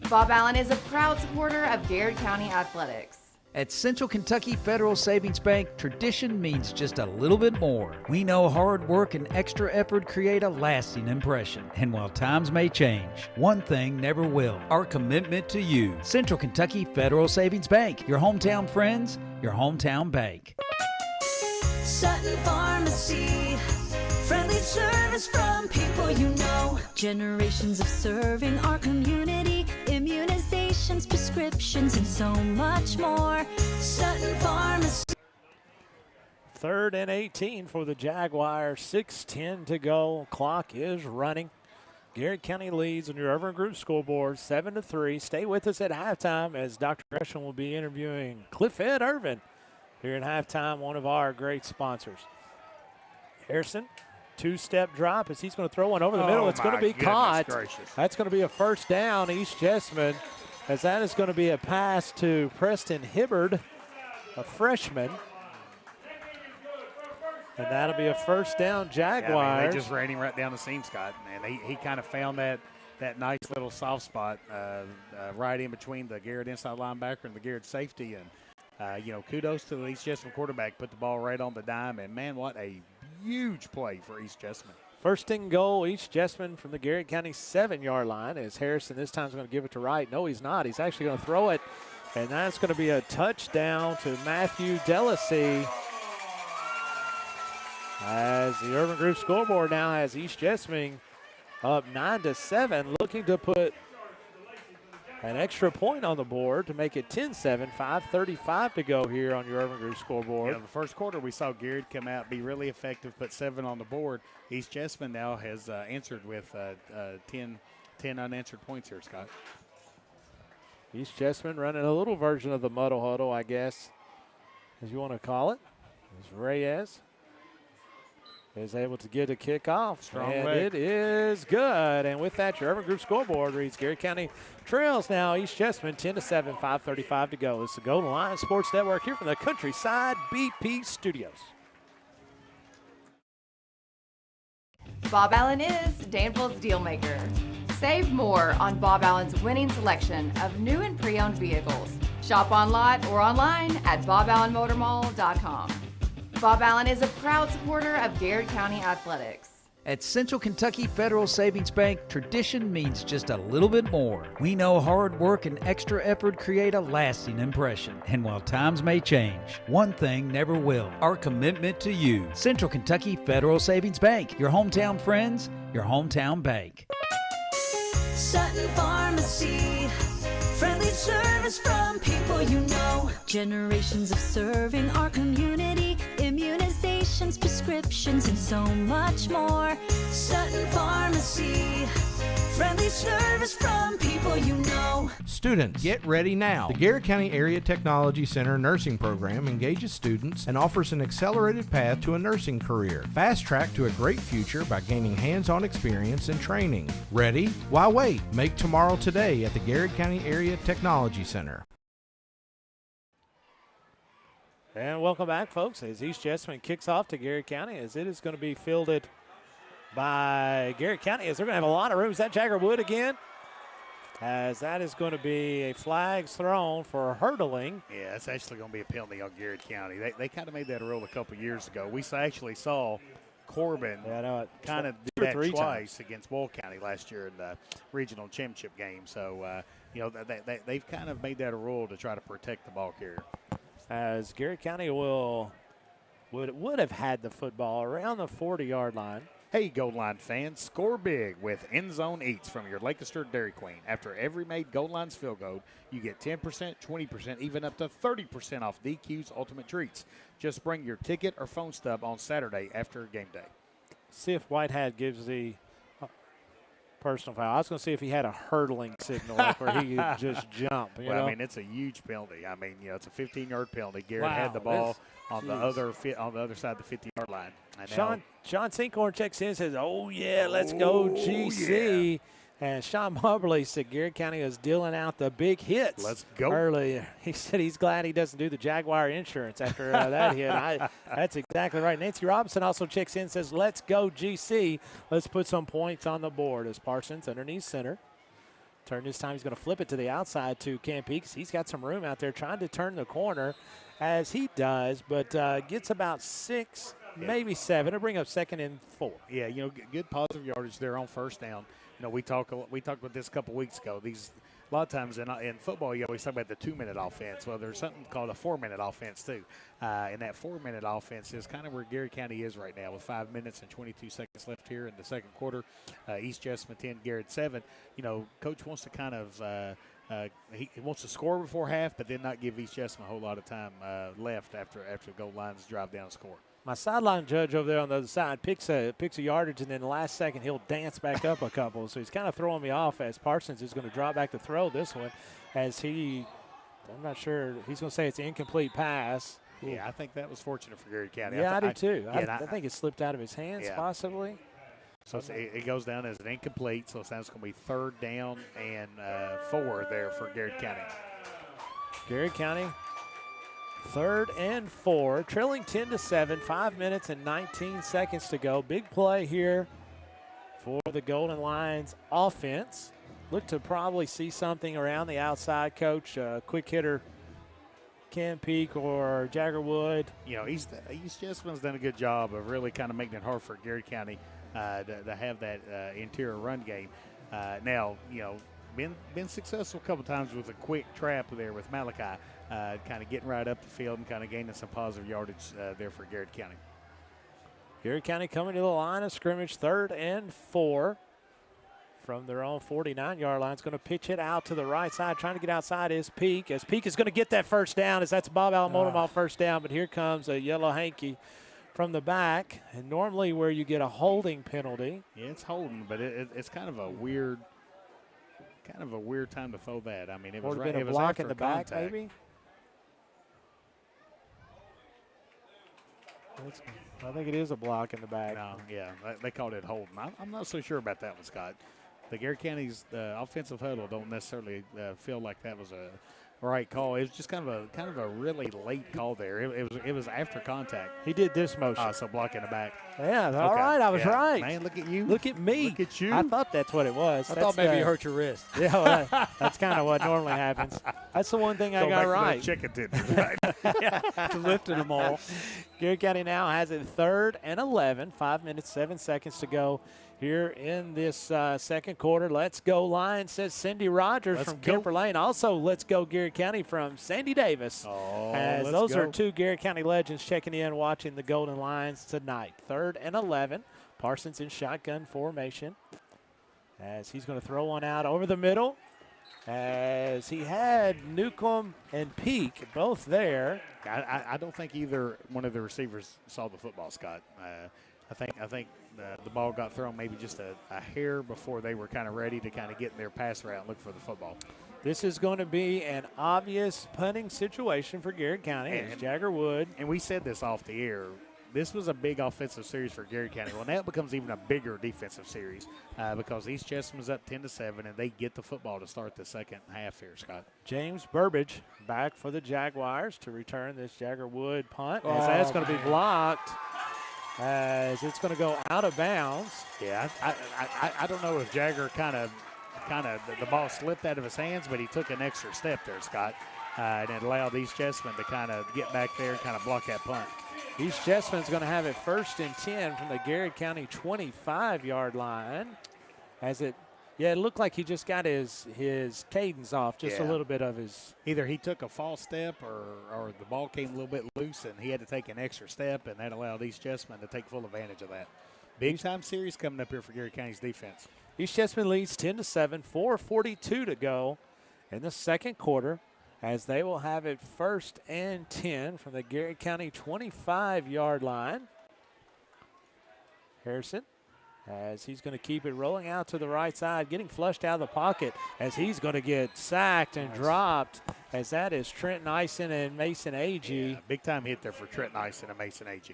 Bob Allen is a proud supporter of Garrett County Athletics. At Central Kentucky Federal Savings Bank, tradition means just a little bit more. We know hard work and extra effort create a lasting impression. And while times may change, one thing never will: our commitment to you. Central Kentucky Federal Savings Bank, your hometown friends, your hometown bank. Sutton Pharmacy, friendly service from people you know. Generations of serving our community, immunizations, prescriptions, and so much more. Sutton Pharmacy. 3rd and 18 for the Jaguars. 6:10 to go. Clock is running. Garrett County leads on your Irvin Group scoreboard 7-3. Stay with us at halftime as Dr. Gresham will be interviewing Cliff Ed Irvin here at halftime, one of our great sponsors. Harrison, two-step drop as he's going to throw one over the middle. It's going to be caught. Gracious. That's going to be a first down, East Jessamine, as that is going to be a pass to Preston Hibbard, a freshman. And that'll be a first down, Jaguars. Yeah, I mean, they just ran him right down the seam, Scott, and he kind of found that nice little soft spot right in between the Garrett inside linebacker and the Garrett safety. And, kudos to the East Jessamine quarterback, put the ball right on the dime. And, man, what a huge play for East Jessamine. First and goal, East Jessamine from the Garrett County 7-yard line as Harrison this time is going to give it to Wright. No, he's not. He's actually going to throw it, and that's going to be a touchdown to Matthew Delasey. As the Urban Group scoreboard now has East Jessamine up 9-7, looking to put an extra point on the board to make it 10-7, 5:35 to go here on your Urban Group scoreboard. The first quarter we saw Garrett come out, be really effective, put 7 on the board. East Jessamine now has answered with 10 unanswered points here, Scott. East Jessamine running a little version of the muddle huddle, I guess, as you want to call it. As Reyes is able to get a kickoff. Strong and leg. It is good. And with that, your Urban Group scoreboard reads Garrett County trails now East Jessamine 10-7, 5:35 to go. It's the Golden Lion Sports Network here from the Countryside BP Studios. Bob Allen is Danville's deal maker. Save more on Bob Allen's winning selection of new and pre-owned vehicles. Shop on lot or online at boballenmotormall.com. Bob Allen is a proud supporter of Garrett County Athletics. At Central Kentucky Federal Savings Bank, tradition means just a little bit more. We know hard work and extra effort create a lasting impression. And while times may change, one thing never will: our commitment to you. Central Kentucky Federal Savings Bank, your hometown friends, your hometown bank. Sutton Pharmacy, friendly service from people you know. Generations of serving our community, immunizations, prescriptions, and so much more. Sutton Pharmacy, friendly service from people you know. Students, get ready now. The Garrett County Area Technology Center nursing program engages students and offers an accelerated path to a nursing career. Fast track to a great future by gaining hands-on experience and training. Ready? Why wait? Make tomorrow today at the Garrett County Area Technology Center. And welcome back, folks, as East Jessamine kicks off to Garrett County, as it is going to be fielded by Garrett County, as they're going to have a lot of room. Is that Jagger Wood again? As that is going to be a flags thrown for hurdling. Yeah, it's actually going to be a penalty on Garrett County. They kind of made that rule a couple years ago. We actually saw Corbin kind of do that twice against Wall County last year in the regional championship game. So, they've kind of made that a rule to try to protect the ball carrier. As Garrett County would have had the football around the 40-yard line. Hey, Gold Line fans, score big with End Zone Eats from your Lancaster Dairy Queen. After every made Gold Lines field goal, you get 10%, 20%, even up to 30% off DQ's Ultimate Treats. Just bring your ticket or phone stub on Saturday after game day. See if Whitehead gives the personal foul. I was going to see if he had a hurdling signal like where he could just jump. You know? I mean, it's a huge penalty. I mean, it's a 15-yard penalty. Garrett had the ball on the other side of the 50-yard line. Sean Sinkhorn checks in and says, oh, yeah, let's go GC. Yeah. And Sean Moberly said Garrett County was dealing out the big hits. Let's go. Earlier. He said he's glad he doesn't do the Jaguar insurance after that hit. That's exactly right. Nancy Robinson also checks in and says, let's go GC. Let's put some points on the board as Parsons underneath center. Turn this time. He's going to flip it to the outside to Cam Peaks. He's got some room out there trying to turn the corner as he does, but gets about 6, maybe 7. It'll bring up 2nd and 4. Yeah, good positive yardage there on first down. We talked about this a couple weeks ago. A lot of times in football, you always talk about the 2-minute offense. Well, there's something called a 4-minute offense too, and that 4-minute offense is kind of where Garrett County is right now with 5 minutes and 22 seconds left here in the second quarter. East Jessamine 10, Garrett 7. Coach wants to kind of he wants to score before half, but then not give East Jessamine a whole lot of time left after the goal lines drive down and score. My sideline judge over there on the other side picks a yardage, and then the last second he'll dance back up a couple. So he's kind of throwing me off as Parsons is going to drop back to throw this one as I'm not sure, he's going to say it's an incomplete pass. Yeah, I think that was fortunate for Garrett County. Yeah, I do too. I think it slipped out of his hands possibly. So it goes down as an incomplete, so it's going to be 3rd down and 4 there for Garrett County. Garrett County 3rd and 4, trailing 10-7, 5 minutes and 19 seconds to go. Big play here for the Golden Lions offense. Look to probably see something around the outside, Coach. Quick hitter, Cam Peak or Jagger Wood. East Jessamine's done a good job of really kind of making it hard for Garrett County to have that interior run game. Now, been successful a couple times with a quick trap there with Malachi. Kind of getting right up the field and kind of gaining some positive yardage there for Garrett County. Garrett County coming to the line of scrimmage, 3rd and 4 from their own 49-yard line. It's going to pitch it out to the right side. Trying to get outside is Peak. As Peak is going to get that first down, as that's Bob Allen Motormall first down. But here comes a yellow hanky from the back. And normally where you get a holding penalty. Yeah, it's holding, but it's kind of a weird time to throw that. I mean, it was right. It was block in the back, maybe. I think it is a block in the back. No, yeah, they called it holding. I'm not so sure about that one, Scott. The Garrett County's offensive huddle don't necessarily feel like that was a right call. It was just kind of a really late call there. It was after contact. He did this motion. So block in the back. Yeah, all right, I was right. Man, look at you. Look at me. Look at you. I thought that's what it was. I thought maybe you hurt your wrist. Yeah, well, that's kind of what normally happens. That's the one thing I got right. Chicken tenders, right? Lifting them all. Garrett County now has it 3rd and 11. 5 minutes, 7 seconds to go here in this second quarter. Let's go Lions, says Cindy Rogers from Kemper Lane. Also, let's go Garrett County from Sandy Davis. As those are 2 Garrett County legends checking in, watching the Golden Lions tonight. 3rd and 11. Parsons in shotgun formation as he's going to throw one out over the middle. As he had Newcomb and Peak both there. I don't think either one of the receivers saw the football, Scott. I think the ball got thrown maybe just a hair before they were kind of ready to kind of get in their pass route and look for the football. This is going to be an obvious punting situation for Garrett County. It's Jagger Wood. And we said this off the air. This was a big offensive series for Garrett County. Well, now it becomes even a bigger defensive series because East Jessamine's up 10-7, and they get the football to start the second half here, Scott. James Burbage back for the Jaguars to return this Jagger Wood punt. As that's going to be blocked as it's going to go out of bounds. Yeah, I don't know if Jagger kind of the ball slipped out of his hands, but he took an extra step there, Scott, and it allowed East Jessamine to kind of get back there and kind of block that punt. East Jessamine's going to have it 1st and 10 from the Garrett County 25-yard line. It looked like he just got his cadence off, just a little bit of his. Either he took a false step or the ball came a little bit loose and he had to take an extra step, and that allowed East Jessamine to take full advantage of that. Big time series coming up here for Garrett County's defense. East Jessamine leads 10-7, 4:42 to go in the second quarter, as they will have it 1st and 10 from the Garrett County 25-yard line. Harrison, as he's going to keep it rolling out to the right side, getting flushed out of the pocket as he's going to get sacked and dropped, as that is Trenton Ison and Mason Agee. Yeah, big time hit there for Trenton Ison and Mason Agee.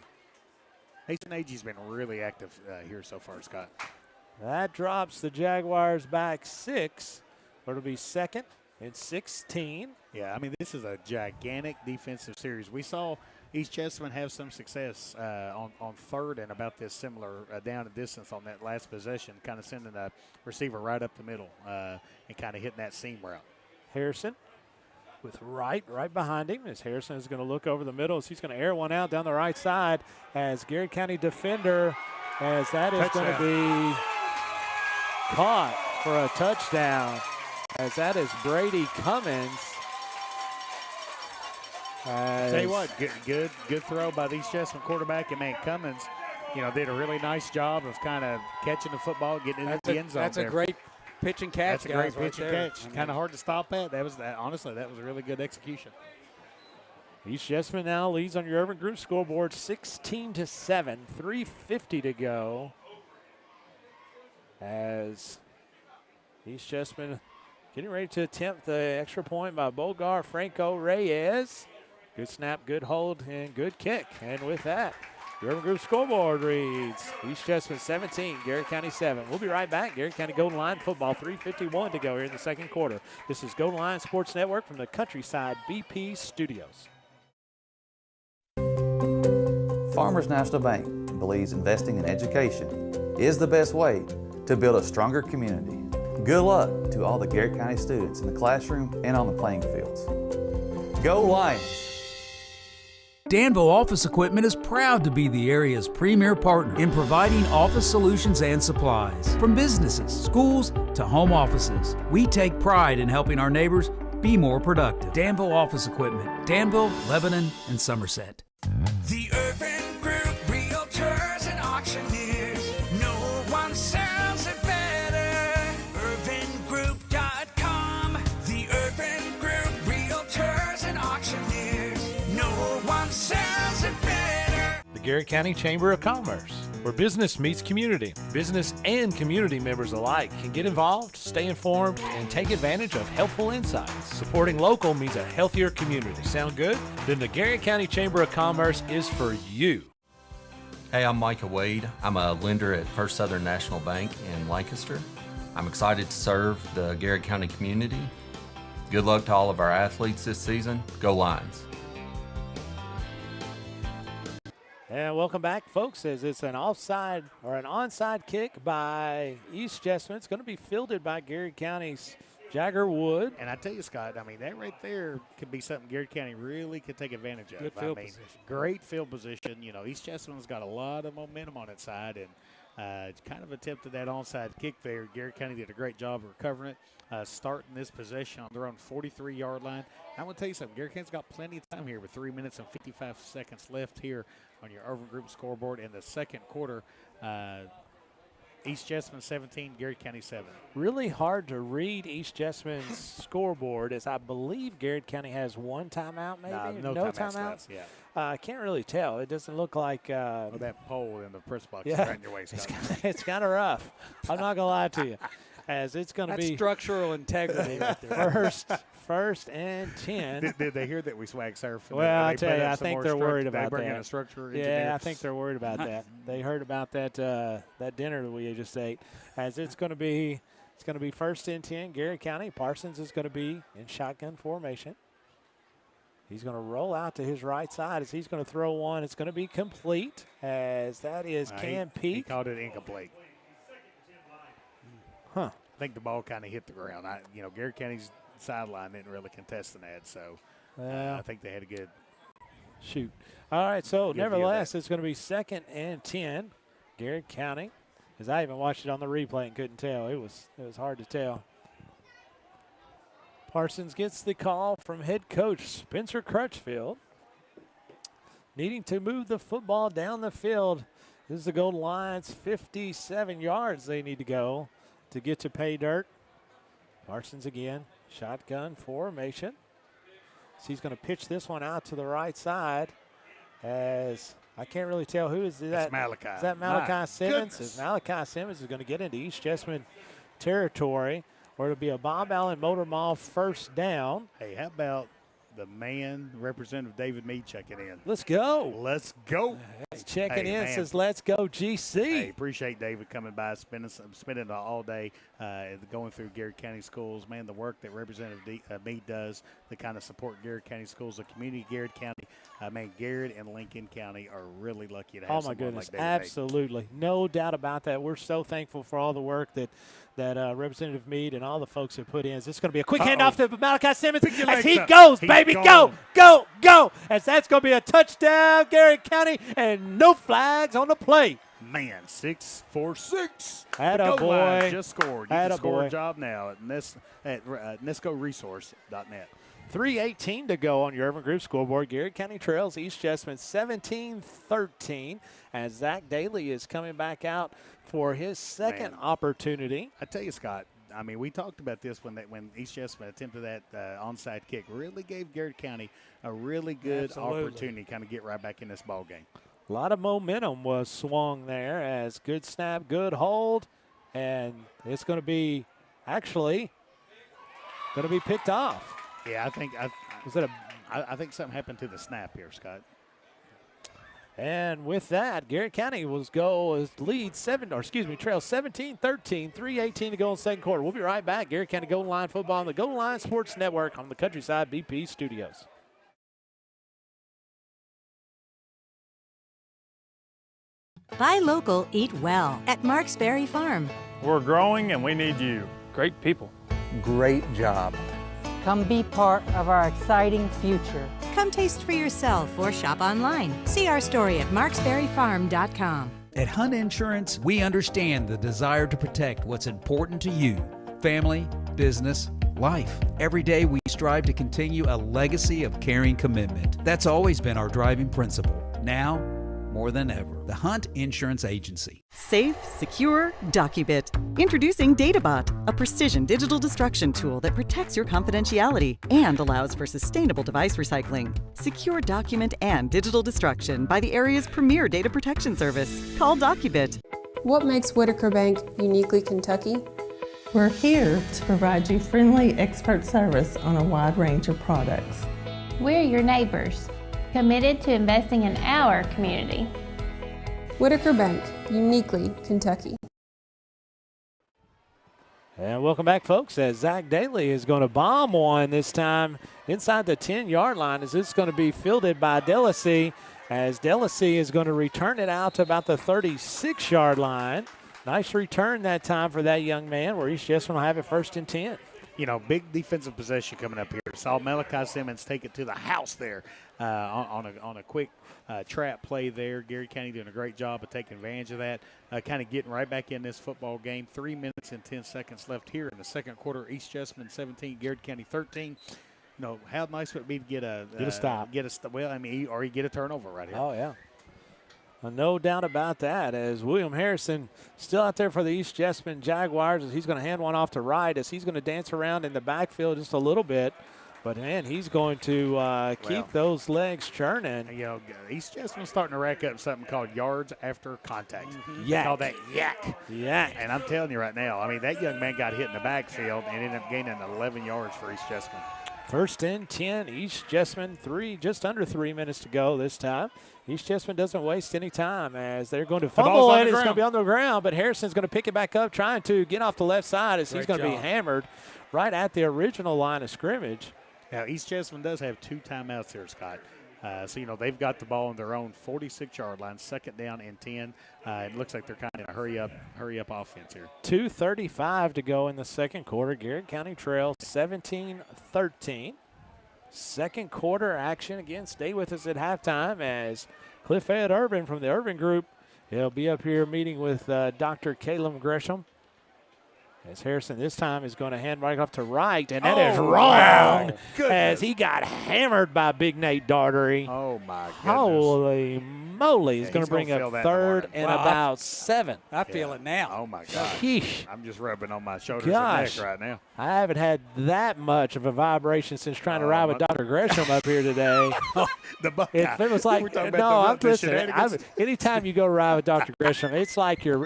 Mason Agee's been really active here so far, Scott. That drops the Jaguars back 6, but it'll be 2nd and 16. Yeah, I mean, this is a gigantic defensive series. We saw East Jessamine have some success on 3rd and about this similar down and distance on that last possession, kind of sending a receiver right up the middle and kind of hitting that seam route. Harrison with right behind him, as Harrison is going to look over the middle as he's going to air one out down the right side as Garrett County defender, as that is going to be caught for a touchdown, as that is Brady Cummins. Tell you what, good throw by the East Jessamine quarterback, and man, Cummins, did a really nice job of kind of catching the football, getting it into the end zone. That's a great pitch and catch. That's a great pitch and catch. Kind of hard to stop at. Honestly, that was a really good execution. East Jessamine now leads on your Urban Group scoreboard 16-7, 3:50 to go. As East Jessamine getting ready to attempt the extra point by Bogar Franco Reyes. Good snap, good hold, and good kick. And with that, the Urban Group scoreboard reads East Jessamine 17, Garrett County 7. We'll be right back. Garrett County Golden Lion football, 3:51 to go here in the second quarter. This is Golden Lion Sports Network from the Countryside BP Studios. Farmers National Bank believes investing in education is the best way to build a stronger community. Good luck to all the Garrett County students in the classroom and on the playing fields. Go Lions! Danville Office Equipment is proud to be the area's premier partner in providing office solutions and supplies. From businesses, schools, to home offices, we take pride in helping our neighbors be more productive. Danville Office Equipment, Danville, Lebanon, and Somerset. The Urban Group Realtors and Auctioneers. No one sells it better. UrbanGroup.com. The Urban Group Realtors and Auctioneers. No one sells it better. The Garrett County Chamber of Commerce, where business meets community. Business and community members alike can get involved, stay informed, and take advantage of helpful insights. Supporting local means a healthier community. Sound good? Then the Garrett County Chamber of Commerce is for you. Hey, I'm Micah Wade. I'm a lender at First Southern National Bank in Lancaster. I'm excited to serve the Garrett County community. Good luck to all of our athletes this season. Go Lions. And welcome back, folks, as it's an offside or an onside kick by East Jessamine. It's going to be fielded by Garrett County's Jagger Wood. And I tell you, Scott, I mean, that right there could be something Garrett County really could take advantage of. Good field position. Great field position. East Jessamine's got a lot of momentum on its side, and kind of attempted that onside kick there. Garrett County did a great job of recovering it, starting this possession on their own 43-yard line. I'm going to tell you something. Garrett County's got plenty of time here with 3 minutes and 55 seconds left here on your Urban Group scoreboard in the second quarter. East Jessamine 17, Garrett County 7. Really hard to read East Jessamine's scoreboard, as I believe Garrett County has one timeout, maybe? No timeouts. Yeah. I can't really tell. It doesn't look like that pole in the press box yeah, right in your way, Scott. It's kind of rough. I'm not going to lie to you. As it's going to be structural integrity right there. First and 10. Did they hear that we swag surf? Well, I tell you, I think they're worried about that. They bring in a structure engineer. Yeah, I think they're worried about that. They heard about that that dinner that we just ate. As it's going to be first and 10, Garrett County. Parsons is going to be in shotgun formation. He's going to roll out to his right side as he's going to throw one. It's going to be complete, as that is Cam Peak. He called it incomplete. Huh. I think the ball kind of hit the ground. Garrett County's sideline didn't really contest that, so I think they had a good shoot. All right, so nevertheless, it's going to be second and 10, Garrett County. As I even watched it on the replay and couldn't tell. It was hard to tell. Parsons gets the call from head coach Spencer Crutchfield, needing to move the football down the field This is the Golden Lions, 57 yards they need to go to get to pay dirt. Parsons again, shotgun formation. So he's going to pitch this one out to the right side as I can't really tell who is that. It's Malachi. Is that Malachi My Simmons? goodness. Malachi Simmons is going to get into East Jessamine territory, or it'll be a Bob Allen Motor Mall first down. Hey, how about the man, Representative David Meade, checking in? Let's go. Let's go. He's checking in, man. says, let's go, GC. Hey, appreciate David coming by, spending all day going through Garrard County schools. Man, the work that Representative Meade does to kind of support Garrard County schools, the community of Garrard County. Man, Garrard and Lincoln County are really lucky to have Oh, my someone goodness. like David Absolutely. No doubt about that. We're so thankful for all the work that Representative Meade and all the folks have put in. Is this going to be a quick handoff to Malachi Simmons as he goes, baby, go, go, go. As that's going to be a touchdown, Garrard County, and no flags on the play. Man, 6-4-6. Attaboy. Just scored. You can score a job now at NISCOresource.net. 3:18 to go on your Urban Group scoreboard. Garrard County trails East Jessamine 17-13 as Zach Daly is coming back out for his second opportunity. I tell you, Scott, I mean, we talked about this when East Jessamine attempted that onside kick. Really gave Garrard County a really good opportunity to kind of get right back in this ball game. A lot of momentum was swung there as good snap, good hold, and it's going to be actually going to be picked off. Yeah, I think think something happened to the snap here, Scott. And with that, Garrard County trail 17-13, 3:18 to go in the second quarter. We'll be right back. Garrard County Golden Line football on the Golden Line Sports Network on the Countryside BP Studios. Buy local, eat well at Marks Berry Farm. We're growing and we need you. Great people. Great job. Come be part of our exciting future. Come taste for yourself or shop online. See our story at marksberryfarm.com. At Hunt Insurance, we understand the desire to protect what's important to you: family, business, life. Every day we strive to continue a legacy of caring commitment. That's always been our driving principle. Now, more than ever, the Hunt Insurance Agency. Safe, secure, Docubit. Introducing DataBot, a precision digital destruction tool that protects your confidentiality and allows for sustainable device recycling. Secure document and digital destruction by the area's premier data protection service. Call Docubit. What makes Whitaker Bank uniquely Kentucky? We're here to provide you friendly expert service on a wide range of products. We're your neighbors, committed to investing in our community. Whitaker Bank, uniquely Kentucky. And welcome back, folks, as Zach Daly is going to bomb one this time inside the 10-yard line. As this is going to be fielded by Delacy, as Delacy is going to return it out to about the 36-yard line. Nice return that time for that young man, where East Jessamine will have it 1st and 10. You know, big defensive possession coming up here. Saw Malachi Simmons take it to the house there on a quick trap play there. Garrard County doing a great job of taking advantage of that, kind of getting right back in this football game. 3 minutes and 10 seconds left here in the second quarter. East Jessamine 17, Garrard County 13. You know, how nice would it be to get a stop? Well, I mean, or you get a turnover right here. Oh, yeah. No doubt about that, as William Harrison still out there for the East Jessamine Jaguars, as he's going to hand one off to Wright, as he's going to dance around in the backfield just a little bit. But, man, he's going to keep those legs churning. You know, East Jessamine's starting to rack up something called yards after contact. Yak. Call that yak. Yak. And I'm telling you right now, I mean, that young man got hit in the backfield and ended up gaining 11 yards for East Jessamine. 1st and 10, East Jessamine, just under 3 minutes to go this time. East Jessamine doesn't waste any time as they're going to fumble it. It's going to be on the ground, but Harrison's going to pick it back up, trying to get off the left side as he's going to be hammered right at the original line of scrimmage. Now, East Jessamine does have 2 timeouts here, Scott. So, you know, they've got the ball on their own 46-yard line, 2nd down and 10. It looks like they're kind of in a hurry up offense here. 2:35 to go in the second quarter. Garrard County trails 17-13. Second quarter action. Again, stay with us at halftime as Cliff Ed Urban from the Urban Group. He'll be up here meeting with Dr. Caleb Gresham. As Harrison this time is going to hand right off to right, and that is wrong as he got hammered by Big Nate Dartery. Oh, my goodness. Holy moly. He's going to bring up third and about 7. I feel it now. Oh, my gosh. Yeesh. I'm just rubbing on my shoulders Gosh. and neck right now. I haven't had that much of a vibration since trying to ride with Dr. Gresham up here today. The Buckeye. It was like, I'm listening. Anytime you go ride with Dr. Gresham, it's like you're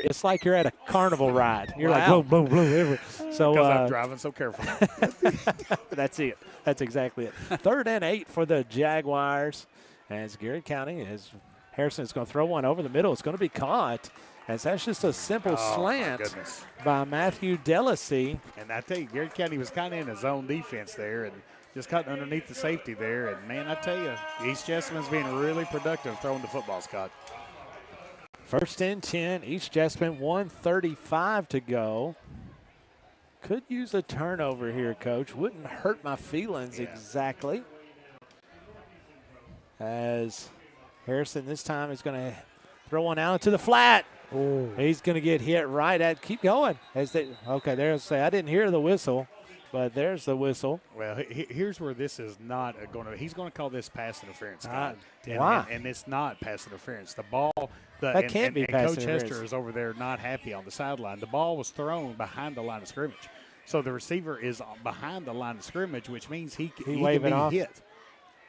at a carnival ride. You're like, boom, boom, boom. So because I'm driving so carefully. That's it. That's exactly it. 3rd and 8 for the Jaguars. As Garrett County is Harrison is going to throw one over the middle. It's going to be caught. As that's just a simple slant by Matthew Delasey. And I tell you, Garrett County was kind of in a zone defense there and just cutting underneath the safety there. And, man, I tell you, East Jessam's being really productive throwing the football, Scott. 1st and 10. East Jessamine, 1:35 to go. Could use a turnover here, Coach. Wouldn't hurt my feelings exactly. As Harrison this time is going to throw one out to the flat. Ooh. He's going to get hit right at. Keep going. Okay, there's. I didn't hear the whistle, but there's the whistle. Well, here's where this is not going to. He's going to call this pass interference. Why? And it's not pass interference. The ball. That can't be pass Coach interference. Hester is over there not happy on the sideline. The ball was thrown behind the line of scrimmage, so the receiver is behind the line of scrimmage, which means he can be hit.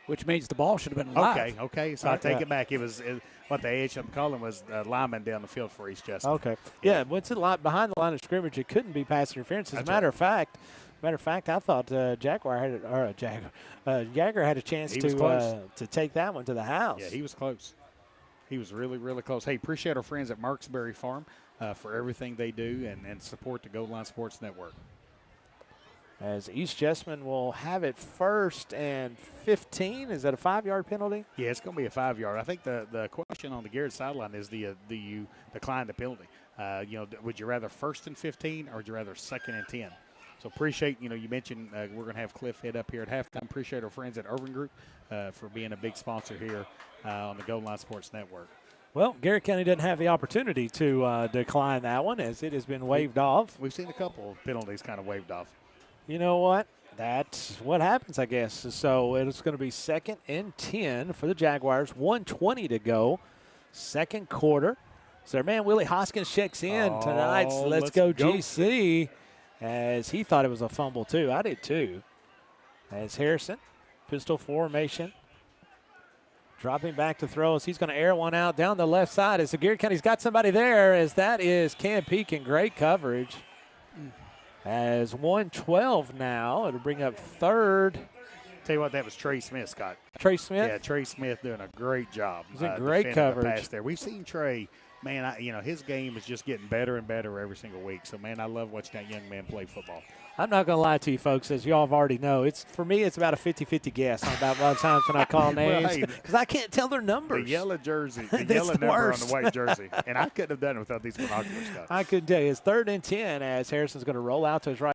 Which means the ball should have been live. Okay. So I take it back. It was what the AHM calling was lineman down the field for East Jessamine. Okay. Yeah, once it behind the line of scrimmage, it couldn't be pass interference. As a matter of fact, I thought Jaguar had Jagger had a chance to take that one to the house. Yeah, he was close. He was really, really close. Hey, appreciate our friends at Marksberry Farm for everything they do and support the Gold Line Sports Network. As East Jessamine will have it 1st and 15. Is that a 5-yard penalty? Yeah, it's going to be a 5-yard. I think the question on the Garrett sideline is do you decline the penalty? Would you rather 1st and 15 or would you rather 2nd and 10? So appreciate, you mentioned we're going to have Cliff Head up here at halftime. Appreciate our friends at Irving Group for being a big sponsor here on the Gold Line Sports Network. Well, Garrett County didn't have the opportunity to decline that one as it has been waived off. We've seen a couple of penalties kind of waived off. You know what? That's what happens, I guess. So it's going to be 2nd and 10 for the Jaguars. 1:20 to go. 2nd quarter. So their man Willie Hoskins checks in tonight. So let's go GC. As he thought it was a fumble too. I did too. As Harrison, pistol formation. Dropping back to throw as he's going to air one out down the left side. As the Garrett County's got somebody there as that is Cam Pekin. Great coverage. As 1:12 now, it'll bring up 3rd. Tell you what, that was Trey Smith, Scott. Trey Smith? Yeah, Trey Smith doing a great job. He's in great coverage. The pass there. We've seen Trey, man, his game is just getting better and better every single week. So, man, I love watching that young man play football. I'm not going to lie to you, folks, as you all already know. For me, it's about a 50-50 guess on about a lot of times when I call names because I can't tell their numbers. The yellow jersey, the yellow number on the white jersey. And I couldn't have done it without these binoculars, Scott. I couldn't tell you. It's 3rd and 10 as Harrison's going to roll out to his right.